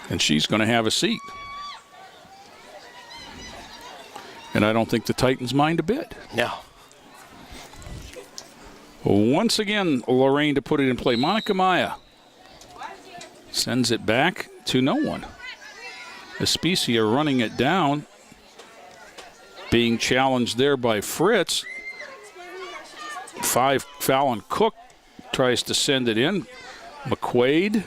And she's going to have a seat. And I don't think the Titans mind a bit. No. Once again, Lorain to put it in play. Monica Maya sends it back to no one. Aspicia running it down, being challenged there by Fritz. 5, Fallon Cook tries to send it in. McQuaid.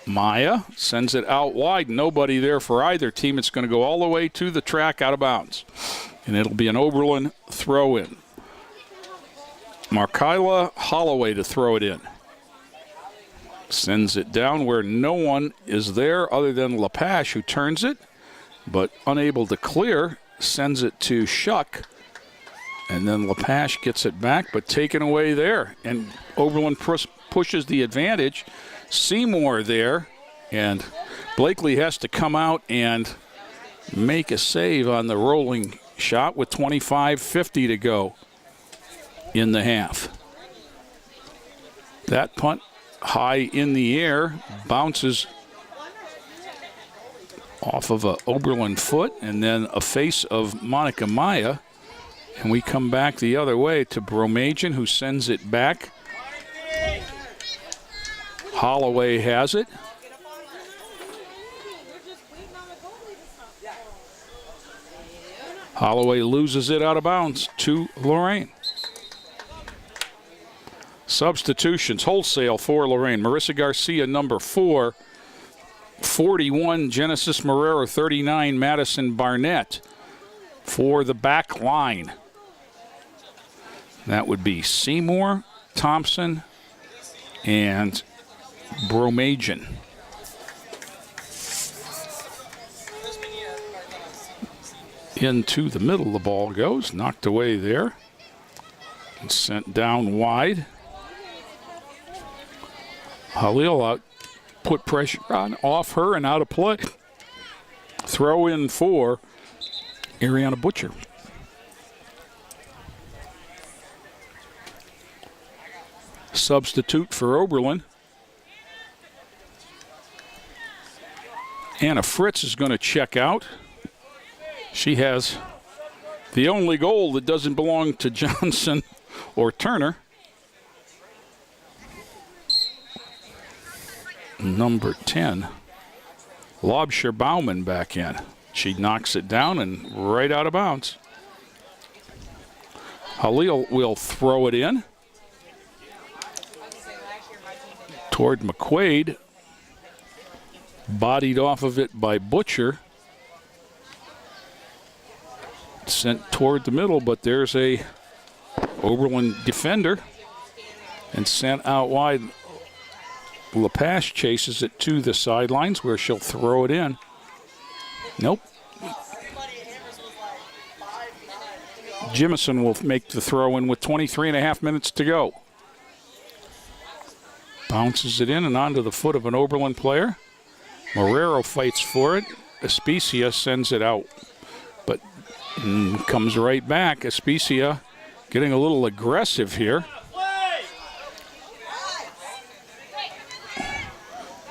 Maya sends it out wide. Nobody there for either team. It's going to go all the way to the track out of bounds. And it'll be an Oberlin throw-in. Markyla Holloway to throw it in. Sends it down where no one is there other than Lepash, who turns it, but unable to clear. Sends it to Shuck. And then Lepash gets it back, but taken away there. And Oberlin pushes the advantage. Seymour there, and Blakely has to come out and make a save on the rolling shot with 25:50 to go in the half. That punt high in the air, bounces off of a Oberlin foot, and then a face of Monica Maya. And we come back the other way to Bromajian, who sends it back. Holloway has it. Holloway loses it out of bounds to Lorain. Substitutions, wholesale for Lorain. Marissa Garcia, number 4. 41, Genesis Marrero. 39, Madison Barnett. For the back line, that would be Seymour, Thompson, and Bromajian. Into the middle the ball goes, knocked away there, and sent down wide. Halil out, put pressure on off her and out of play. Throw in for Ariana Butcher. Substitute for Oberlin. Anna Fritz is going to check out. She has the only goal that doesn't belong to Johnson or Turner. Number 10, Lobsher Bauman back in. She knocks it down and right out of bounds. Halil will throw it in toward McQuaid. Bodied off of it by Butcher. Sent toward the middle, but there's a Oberlin defender and sent out wide. LaPache chases it to the sidelines where she'll throw it in. Nope. Jimison will make the throw in with 23.5 minutes to go. Bounces it in and onto the foot of an Oberlin player. Marrero fights for it. Especia sends it out, but comes right back. Especia getting a little aggressive here.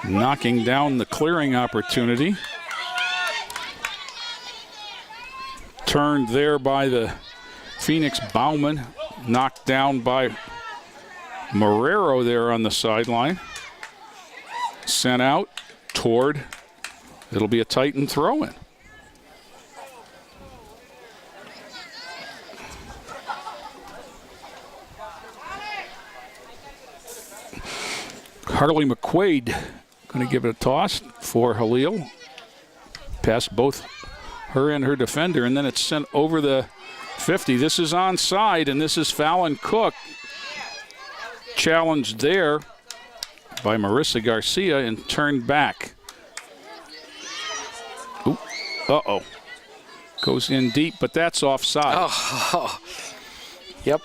Knocking down the clearing opportunity. Turned there by the Phoenix Bauman. Knocked down by Marrero there on the sideline. Sent out toward, it'll be a Titan throw-in. Harley McQuaid going to give it a toss for Halil. Past both her and her defender, and then it's sent over the 50. This is onside, and this is Fallon Cook. Challenged there by Marissa Garcia and turned back. Ooh, uh-oh. Goes in deep, but that's offside. Oh, yep.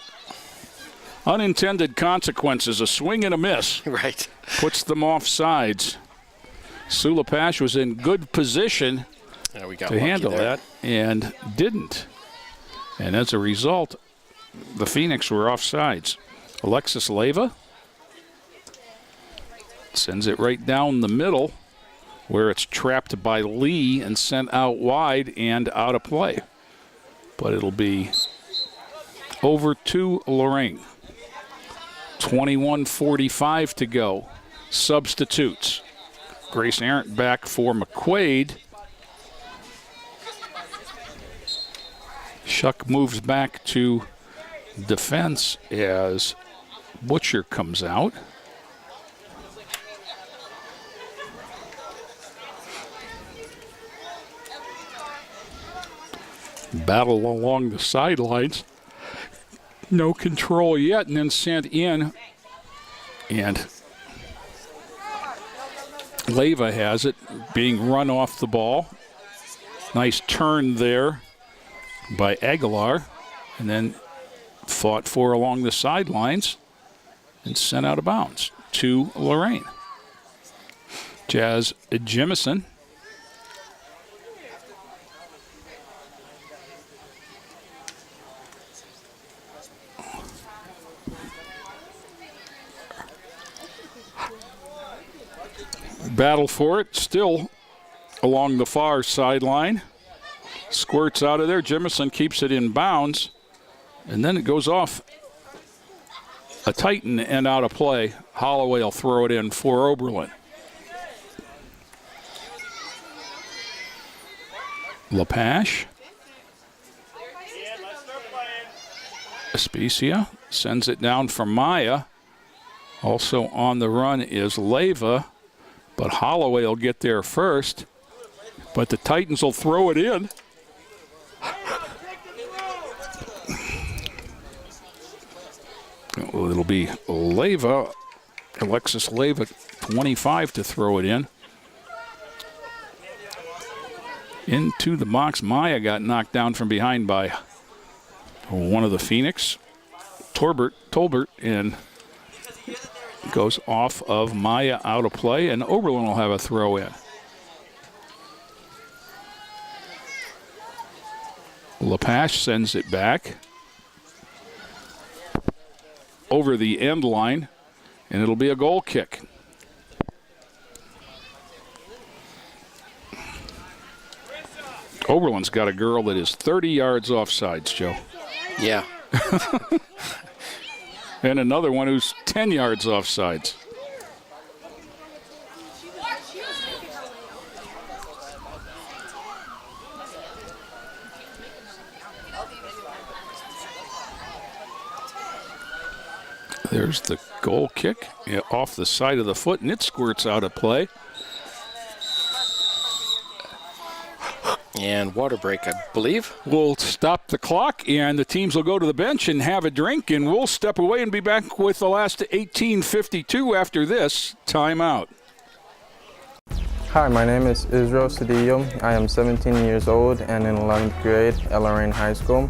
Unintended consequences, a swing and a miss. Right. Puts them off sides. Sue LaPache was in good position to handle that and didn't. And as a result, the Phoenix were off sides. Alexis Leyva sends it right down the middle where it's trapped by Lee and sent out wide and out of play. But it'll be over to Lorain. 21:45 to go. Substitutes. Grace Arndt back for McQuaid. Shuck moves back to defense as Butcher comes out. Battle along the sidelines. No control yet, and then sent in. And Leyva has it, being run off the ball. Nice turn there by Aguilar, and then fought for along the sidelines and sent out of bounds to Lorain. Jazz Jimison. Battle for it, still along the far sideline. Squirts out of there. Jemison keeps it in bounds. And then it goes off a Titan and out of play. Holloway will throw it in for Oberlin. LaPache. Especia sends it down for Maya. Also on the run is Leyva, but Holloway will get there first. But the Titans will throw it in. It'll be Leyva, Alexis Leyva, 25 to throw it in. Into the box, Maya got knocked down from behind by one of the Phoenix, Tolbert, and goes off of Maya out of play, and Oberlin will have a throw in. LaPache sends it back over the end line, and it'll be a goal kick. Oberlin's got a girl that is 30 yards offsides, Joe. Yeah. And another one who's 10 yards offsides. There's the goal kick off the side of the foot, and it squirts out of play. And water break, I believe. We'll stop the clock, and the teams will go to the bench and have a drink, and we'll step away and be back with the last 18:52 after this timeout. Hi, my name is Israel Cedillo. I am 17 years old and in 11th grade at Lorain High School.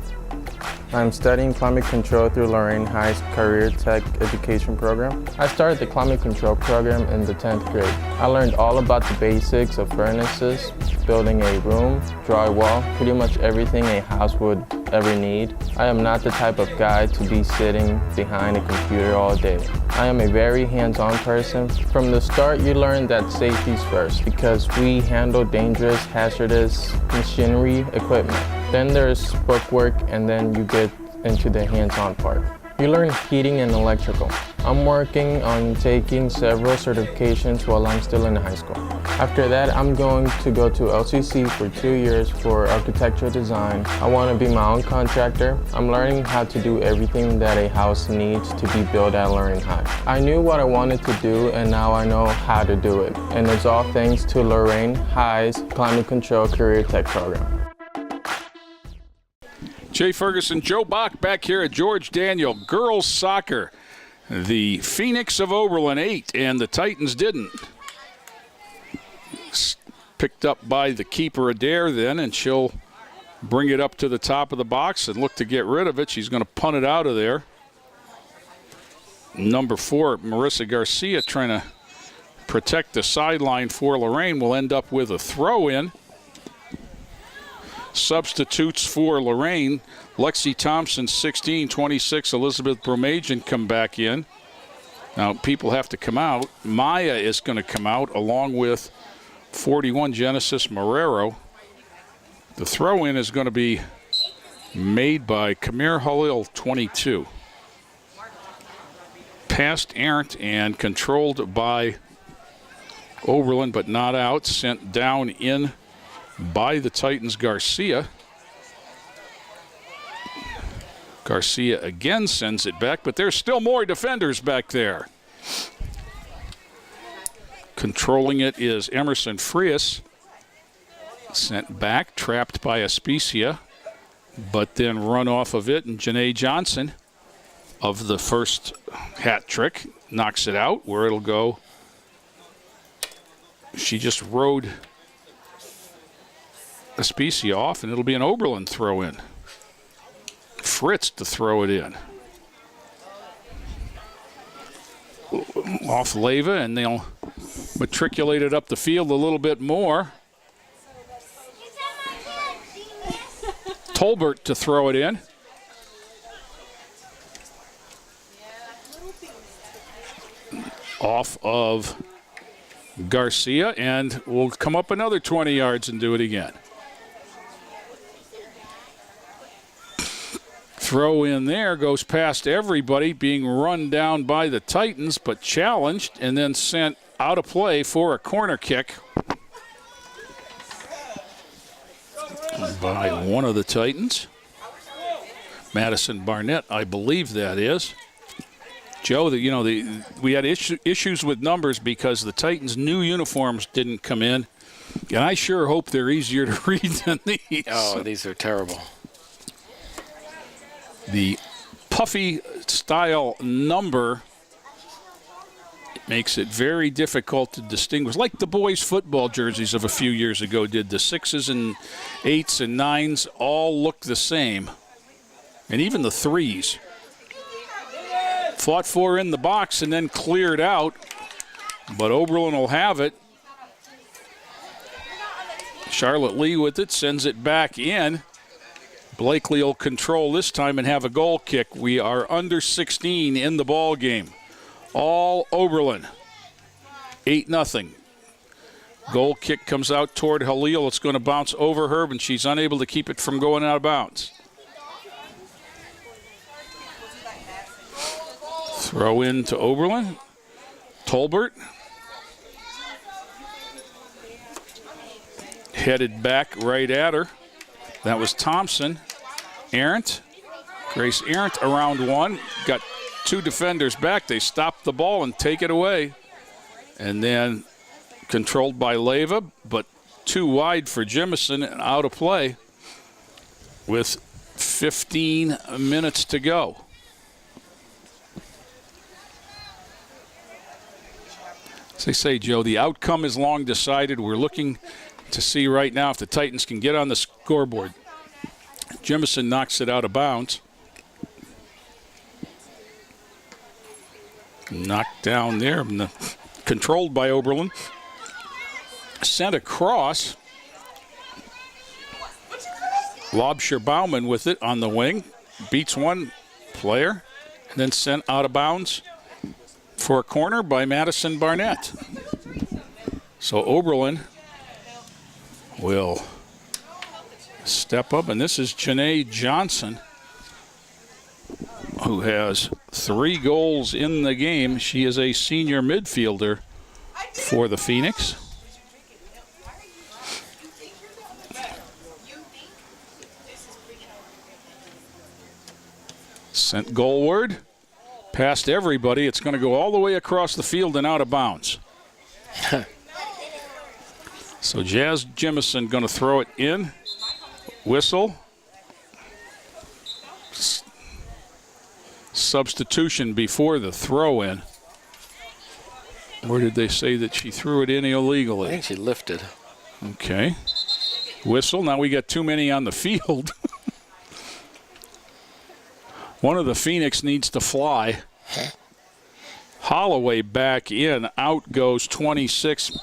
I'm studying climate control through Lorain High's Career Tech Education program. I started the climate control program in the 10th grade. I learned all about the basics of furnaces, building a room, drywall, pretty much everything a house would ever need. I am not the type of guy to be sitting behind a computer all day. I am a very hands-on person. From the start, you learn that safety's first because we handle dangerous, hazardous machinery equipment. Then there's bookwork, and then you get into the hands-on part. You learn heating and electrical. I'm working on taking several certifications while I'm still in high school. After that, I'm going to go to LCC for 2 years for architectural design. I want to be my own contractor. I'm learning how to do everything that a house needs to be built at Lorain High. I knew what I wanted to do, and now I know how to do it. And it's all thanks to Lorain High's Climate Control Career Tech program. Jay Ferguson, Joe Bach back here at George Daniel. Girls soccer. The Phoenix of Oberlin 8, and the Titans didn't. Picked up by the keeper Adair then, and she'll bring it up to the top of the box and look to get rid of it. She's going to punt it out of there. Number 4, Marissa Garcia, trying to protect the sideline for Lorain, will end up with a throw-in. Substitutes for Lorain, Lexi Thompson, 16, 26, Elizabeth Bromajan come back in. Now, people have to come out. Maya is going to come out along with 41, Genesis Marrero. The throw-in is going to be made by Kamir Halil, 22. Passed errant and controlled by Oberlin, but not out. Sent down in by the Titans, Garcia. Garcia again sends it back, but there's still more defenders back there. Controlling it is Emerson Frias. Sent back, trapped by Especia, but then run off of it, and Janae Johnson of the first hat trick knocks it out where it'll go. She just rode Especia off, and it'll be an Oberlin throw-in. Fritz to throw it in. Off Leyva, and they'll matriculate it up the field a little bit more. Tolbert to throw it in. Off of Garcia, and will come up another 20 yards and do it again. Throw in there, goes past everybody, being run down by the Titans, but challenged and then sent out of play for a corner kick by one of the Titans. Madison Barnett, I believe that is. Joe, we had issues with numbers because the Titans' new uniforms didn't come in, and I sure hope they're easier to read than these. Oh, these are terrible. The puffy style number makes it very difficult to distinguish, like the boys' football jerseys of a few years ago did. The 6s and 8s and 9s all look the same, and even the 3s. Fought for in the box and then cleared out, but Oberlin will have it. Charlotte Lee with it, sends it back in. Blakely will control this time and have a goal kick. We are under 16 in the ball game. All Oberlin. 8-0. Goal kick comes out toward Halil. It's going to bounce over her, and she's unable to keep it from going out of bounds. Throw in to Oberlin. Tolbert. Headed back right at her. That was Thompson. Arendt. Grace Arendt around one. Got two defenders back. They stop the ball and take it away. And then controlled by Leyva, but too wide for Jemison and out of play with 15 minutes to go. As they say, Joe, the outcome is long decided. We're looking to see right now if the Titans can get on the scoreboard. Jemison knocks it out of bounds. Knocked down there, controlled by Oberlin. Sent across. Lobsher Bauman with it on the wing. Beats one player, and then sent out of bounds for a corner by Madison Barnett. So Oberlin will step up, and this is Janae Johnson, who has 3 goals in the game. She is a senior midfielder for the Phoenix. Sent goalward. Past everybody. It's going to go all the way across the field and out of bounds. So Jazz Jemison going to throw it in. Whistle. Substitution before the throw in. Where did they say that she threw it in illegally? I think she lifted. Okay. Whistle. Now we got too many on the field. One of the Phoenix needs to fly. Holloway back in. Out goes 26,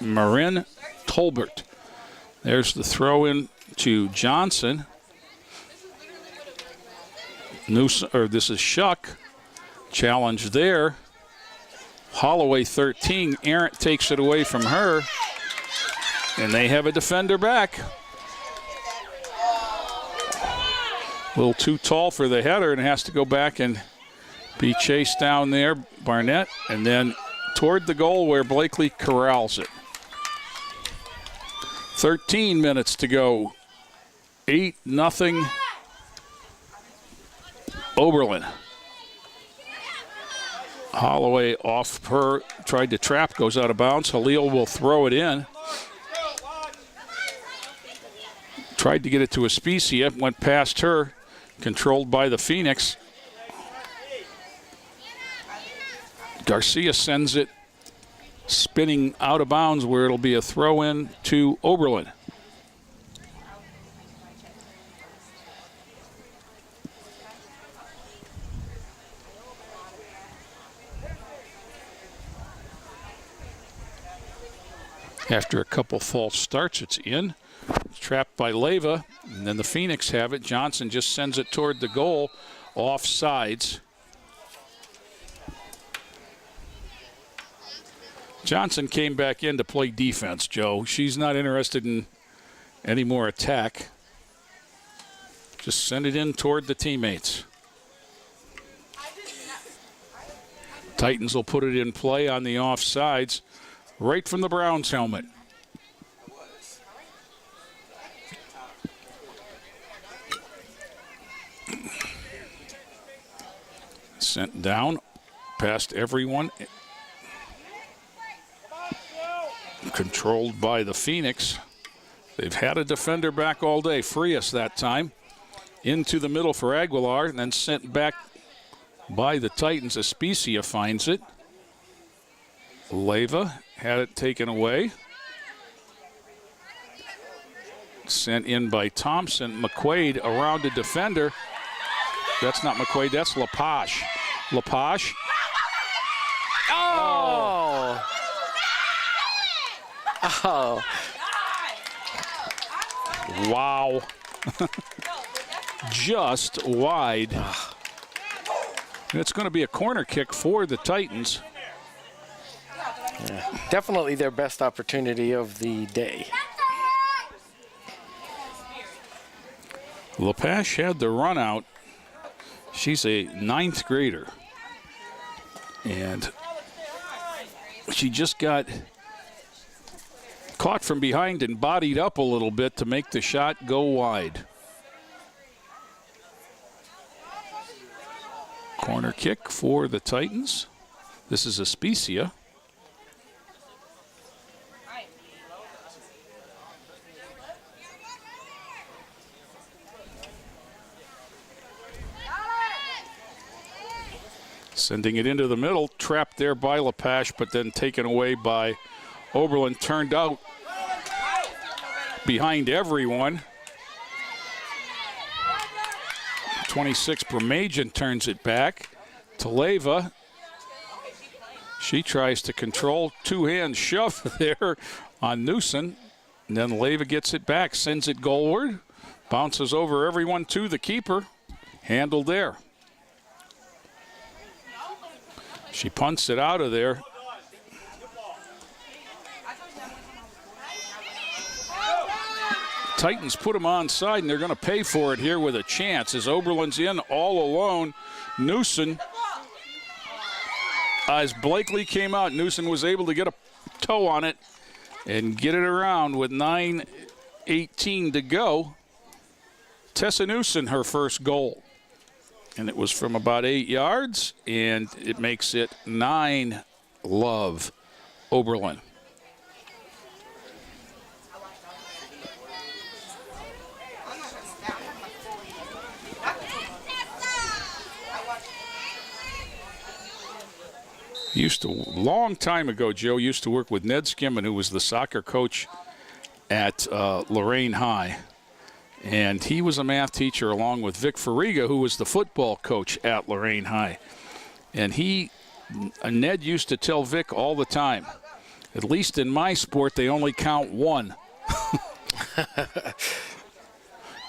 Marin Tolbert. There's the throw in to Johnson. This is Shuck. Challenge there. Holloway 13. Arendt takes it away from her. And they have a defender back. A little too tall for the header and has to go back and be chased down there. Barnett, and then toward the goal where Blakely corrals it. 13 minutes to go. 8-0 Oberlin. Holloway off her, tried to trap, goes out of bounds. Halil will throw it in. Tried to get it to Aspicia, went past her. Controlled by the Phoenix. Garcia sends it spinning out of bounds where it'll be a throw-in to Oberlin. After a couple false starts, it's in. Trapped by Leyva, and then the Phoenix have it. Johnson just sends it toward the goal, offsides. Johnson came back in to play defense, Joe. She's not interested in any more attack. Just send it in toward the teammates. Titans will put it in play on the offsides, right from the Browns helmet. Sent down past everyone. Controlled by the Phoenix. They've had a defender back all day. Frias that time. Into the middle for Aguilar, and then sent back by the Titans. Especia finds it. Leyva had it taken away. Sent in by Thompson. McQuaid around the defender. That's not McQuaid, that's Lepage. Lepage. Oh! Oh. Wow. Just wide. And it's going to be a corner kick for the Titans. Yeah, definitely their best opportunity of the day. Lepage had the run out. She's a 9th grader. And she just got caught from behind and bodied up a little bit to make the shot go wide. Corner kick for the Titans. This is Especia. Sending it into the middle, trapped there by Lepage, but then taken away by Oberlin. Turned out behind everyone. 26 Bermajan turns it back to Leyva. She tries to control, two-hand shove there on Newson. And then Leyva gets it back, sends it goalward, bounces over everyone to the keeper. Handled there. She punts it out of there. Titans put him onside, and they're going to pay for it here with a chance as Oberlin's in all alone. Newson, as Blakely came out, Newson was able to get a toe on it and get it around with 9:18 to go. Tessa Newson, her first goal. And it was from about 8 yards, and it makes it 9-love Oberlin. Long time ago, Joe used to work with Ned Skimmon, who was the soccer coach at Lorain High. And he was a math teacher along with Vic Fariga, who was the football coach at Lorain High. And Ned used to tell Vic all the time, at least in my sport, they only count one.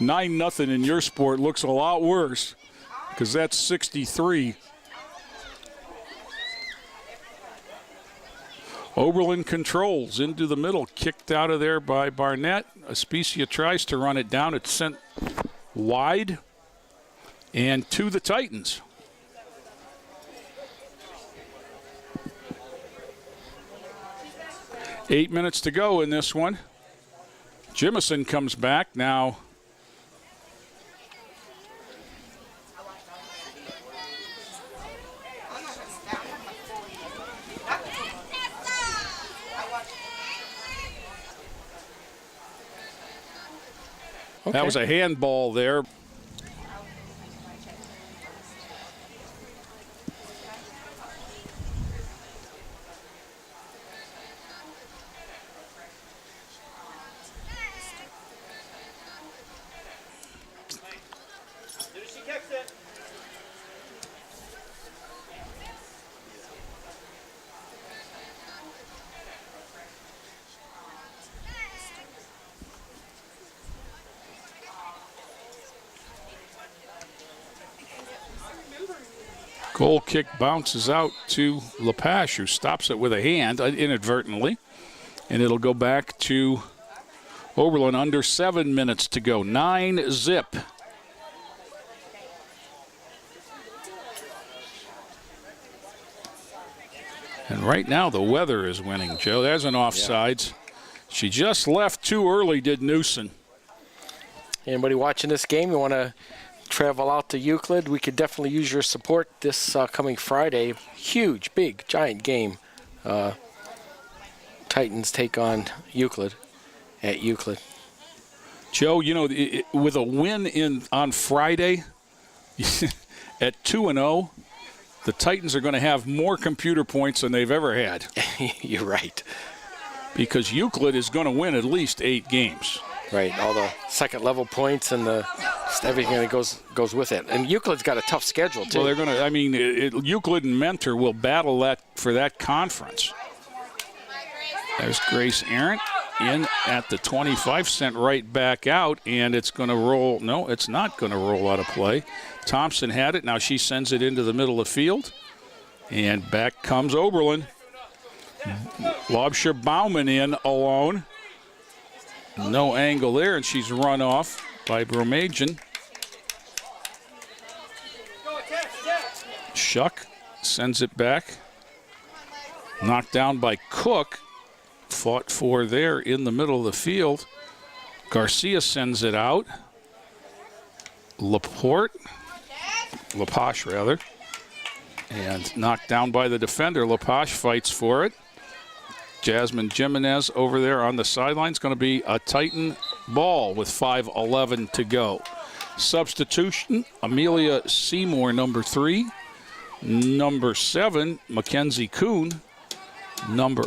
9-0 in your sport looks a lot worse because that's 63. Oberlin controls into the middle, kicked out of there by Barnett. Especia tries to run it down. It's sent wide and to the Titans. Eight minutes to go in this one. Jimison comes back now. Okay. That was a handball there. Goal kick bounces out to Lepage, who stops it with a hand inadvertently. And it'll go back to Oberlin. Under 7 minutes to go. 9-zip. And right now the weather is winning, Joe. There's an offsides. Yeah. She just left too early, did Newson. Anybody watching this game, you want to travel out to Euclid, we could definitely use your support this coming Friday. Huge, big, giant game. Titans take on Euclid at Euclid. Joe, you know, with a win on Friday at 2-0, the Titans are going to have more computer points than they've ever had. You're right. Because Euclid is going to win at least 8 games. Right, all the second-level points and everything that goes with it. And Euclid's got a tough schedule, too. Well, they're going to, I mean, Euclid and Mentor will battle for that conference. There's Grace Arndt in at the 25, sent right back out, and it's going to roll. No, it's not going to roll out of play. Thompson had it. Now she sends it into the middle of the field, and back comes Oberlin. Lobsher Bauman in alone. No angle there, and she's run off by Bromajian. Shuck sends it back. Knocked down by Cook. Fought for there in the middle of the field. Garcia sends it out. Lepage, and knocked down by the defender. Lepage fights for it. Jasmine Jimenez over there on the sideline. It's going to be a Titan ball with 5:11 to go. Substitution, Amelia Seymour, number 3. Number 7, Mackenzie Kuhn. Number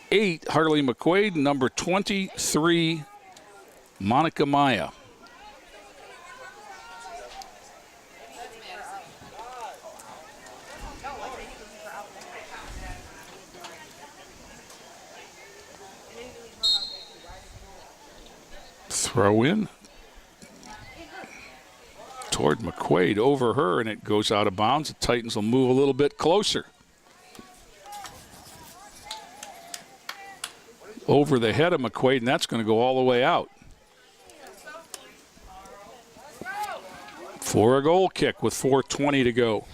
8, Harley McQuaid. Number 23, Monica Maya. Throw in toward McQuaid, over her, and it goes out of bounds. The Titans will move a little bit closer. Over the head of McQuaid, and that's going to go all the way out. For a goal kick with 4:20 to go.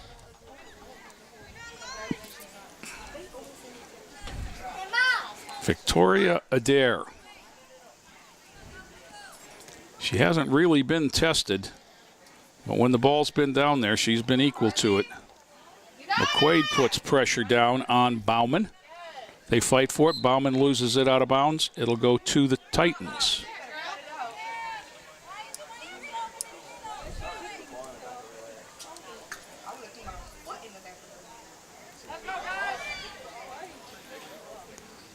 Victoria Adair. She hasn't really been tested, but when the ball's been down there, she's been equal to it. McQuaid puts pressure down on Bauman. They fight for it. Bauman loses it out of bounds. It'll go to the Titans.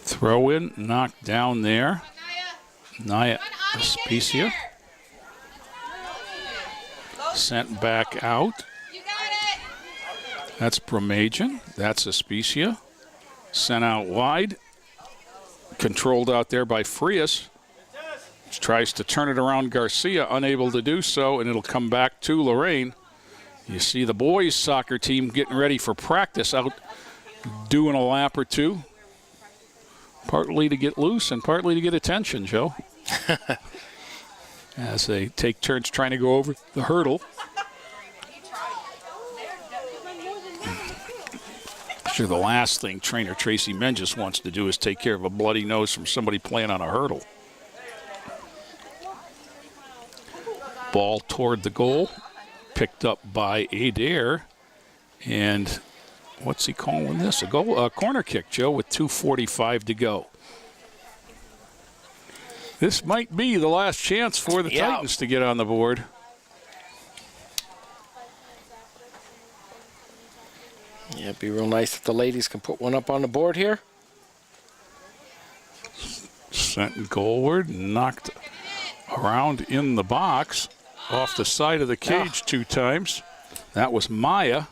Throw in, knocked down there. Naya Aspicia. Sent back out. That's Bromajian. That's Aspicia. Sent out wide. Controlled out there by Frias. Tries to turn it around Garcia, unable to do so, and it'll come back to Lorain. You see the boys' soccer team getting ready for practice, out doing a lap or two. Partly to get loose and partly to get attention, Joe. As they take turns trying to go over the hurdle. Sure, the last thing trainer Tracy Menges wants to do is take care of a bloody nose from somebody playing on a hurdle. Ball toward the goal, picked up by Adair, and what's he calling this? A corner kick, Joe, with 2:45 to go. This might be the last chance for the Titans to get on the board. Yeah, it'd be real nice if the ladies can put one up on the board here. Sent goalward, knocked around in the box, off the side of the cage 2 times. That was Maya.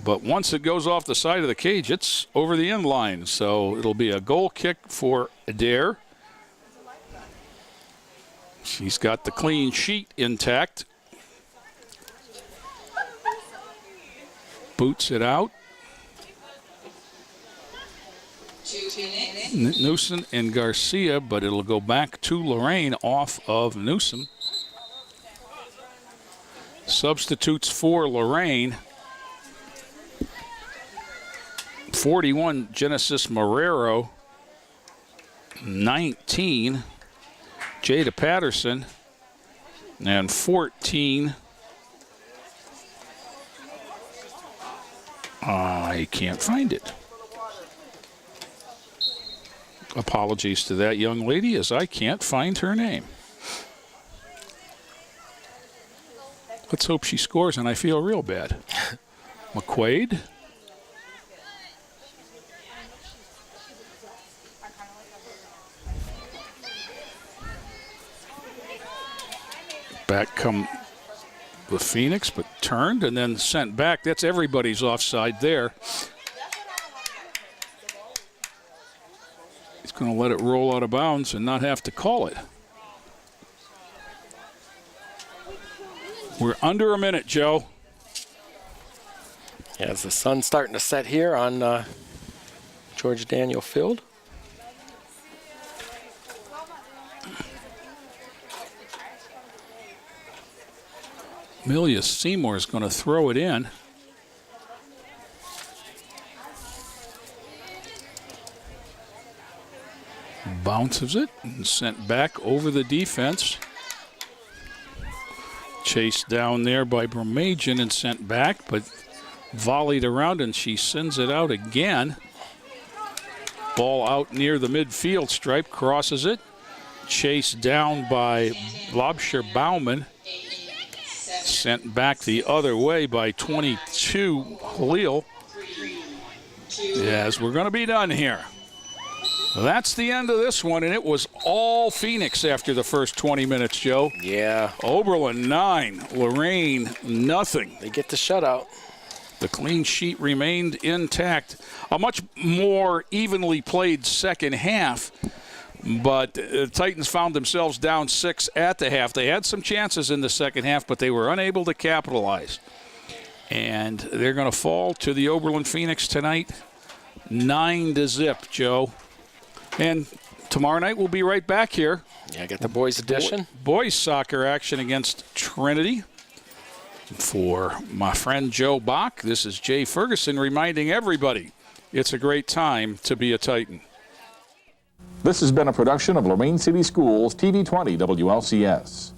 But once it goes off the side of the cage, it's over the end line. So it'll be a goal kick for Adair. She's got the clean sheet intact. Boots it out. Newsom and Garcia, but it'll go back to Lorain off of Newsom. Substitutes for Lorain. 41, Genesis Marrero. 19, Jada Patterson. And 14, I can't find it. Apologies to that young lady, as I can't find her name. Let's hope she scores, and I feel real bad. McQuaid. Back come the Phoenix, but turned and then sent back. That's everybody's offside there. He's going to let it roll out of bounds and not have to call it. We're under a minute, Joe. As the sun's starting to set here on George Daniel Field. Amelia Seymour is going to throw it in. Bounces it and sent back over the defense. Chased down there by Bromagian and sent back, but volleyed around, and she sends it out again. Ball out near the midfield stripe, crosses it. Chased down by Lobsher Bauman. Sent back the other way by 22, Khalil. Yes, we're going to be done here. That's the end of this one, and it was all Phoenix after the first 20 minutes, Joe. Yeah. Oberlin 9, Lorain nothing. They get the shutout. The clean sheet remained intact. A much more evenly played second half, but the Titans found themselves down 6 at the half. They had some chances in the second half, but they were unable to capitalize. And they're going to fall to the Oberlin Phoenix tonight, 9-0, Joe. And tomorrow night we'll be right back here. Yeah, I got the boys edition. Boys soccer action against Trinity. For my friend Joe Bach, this is Jay Ferguson reminding everybody it's a great time to be a Titan. This has been a production of Lorain City Schools TV 20 WLCS.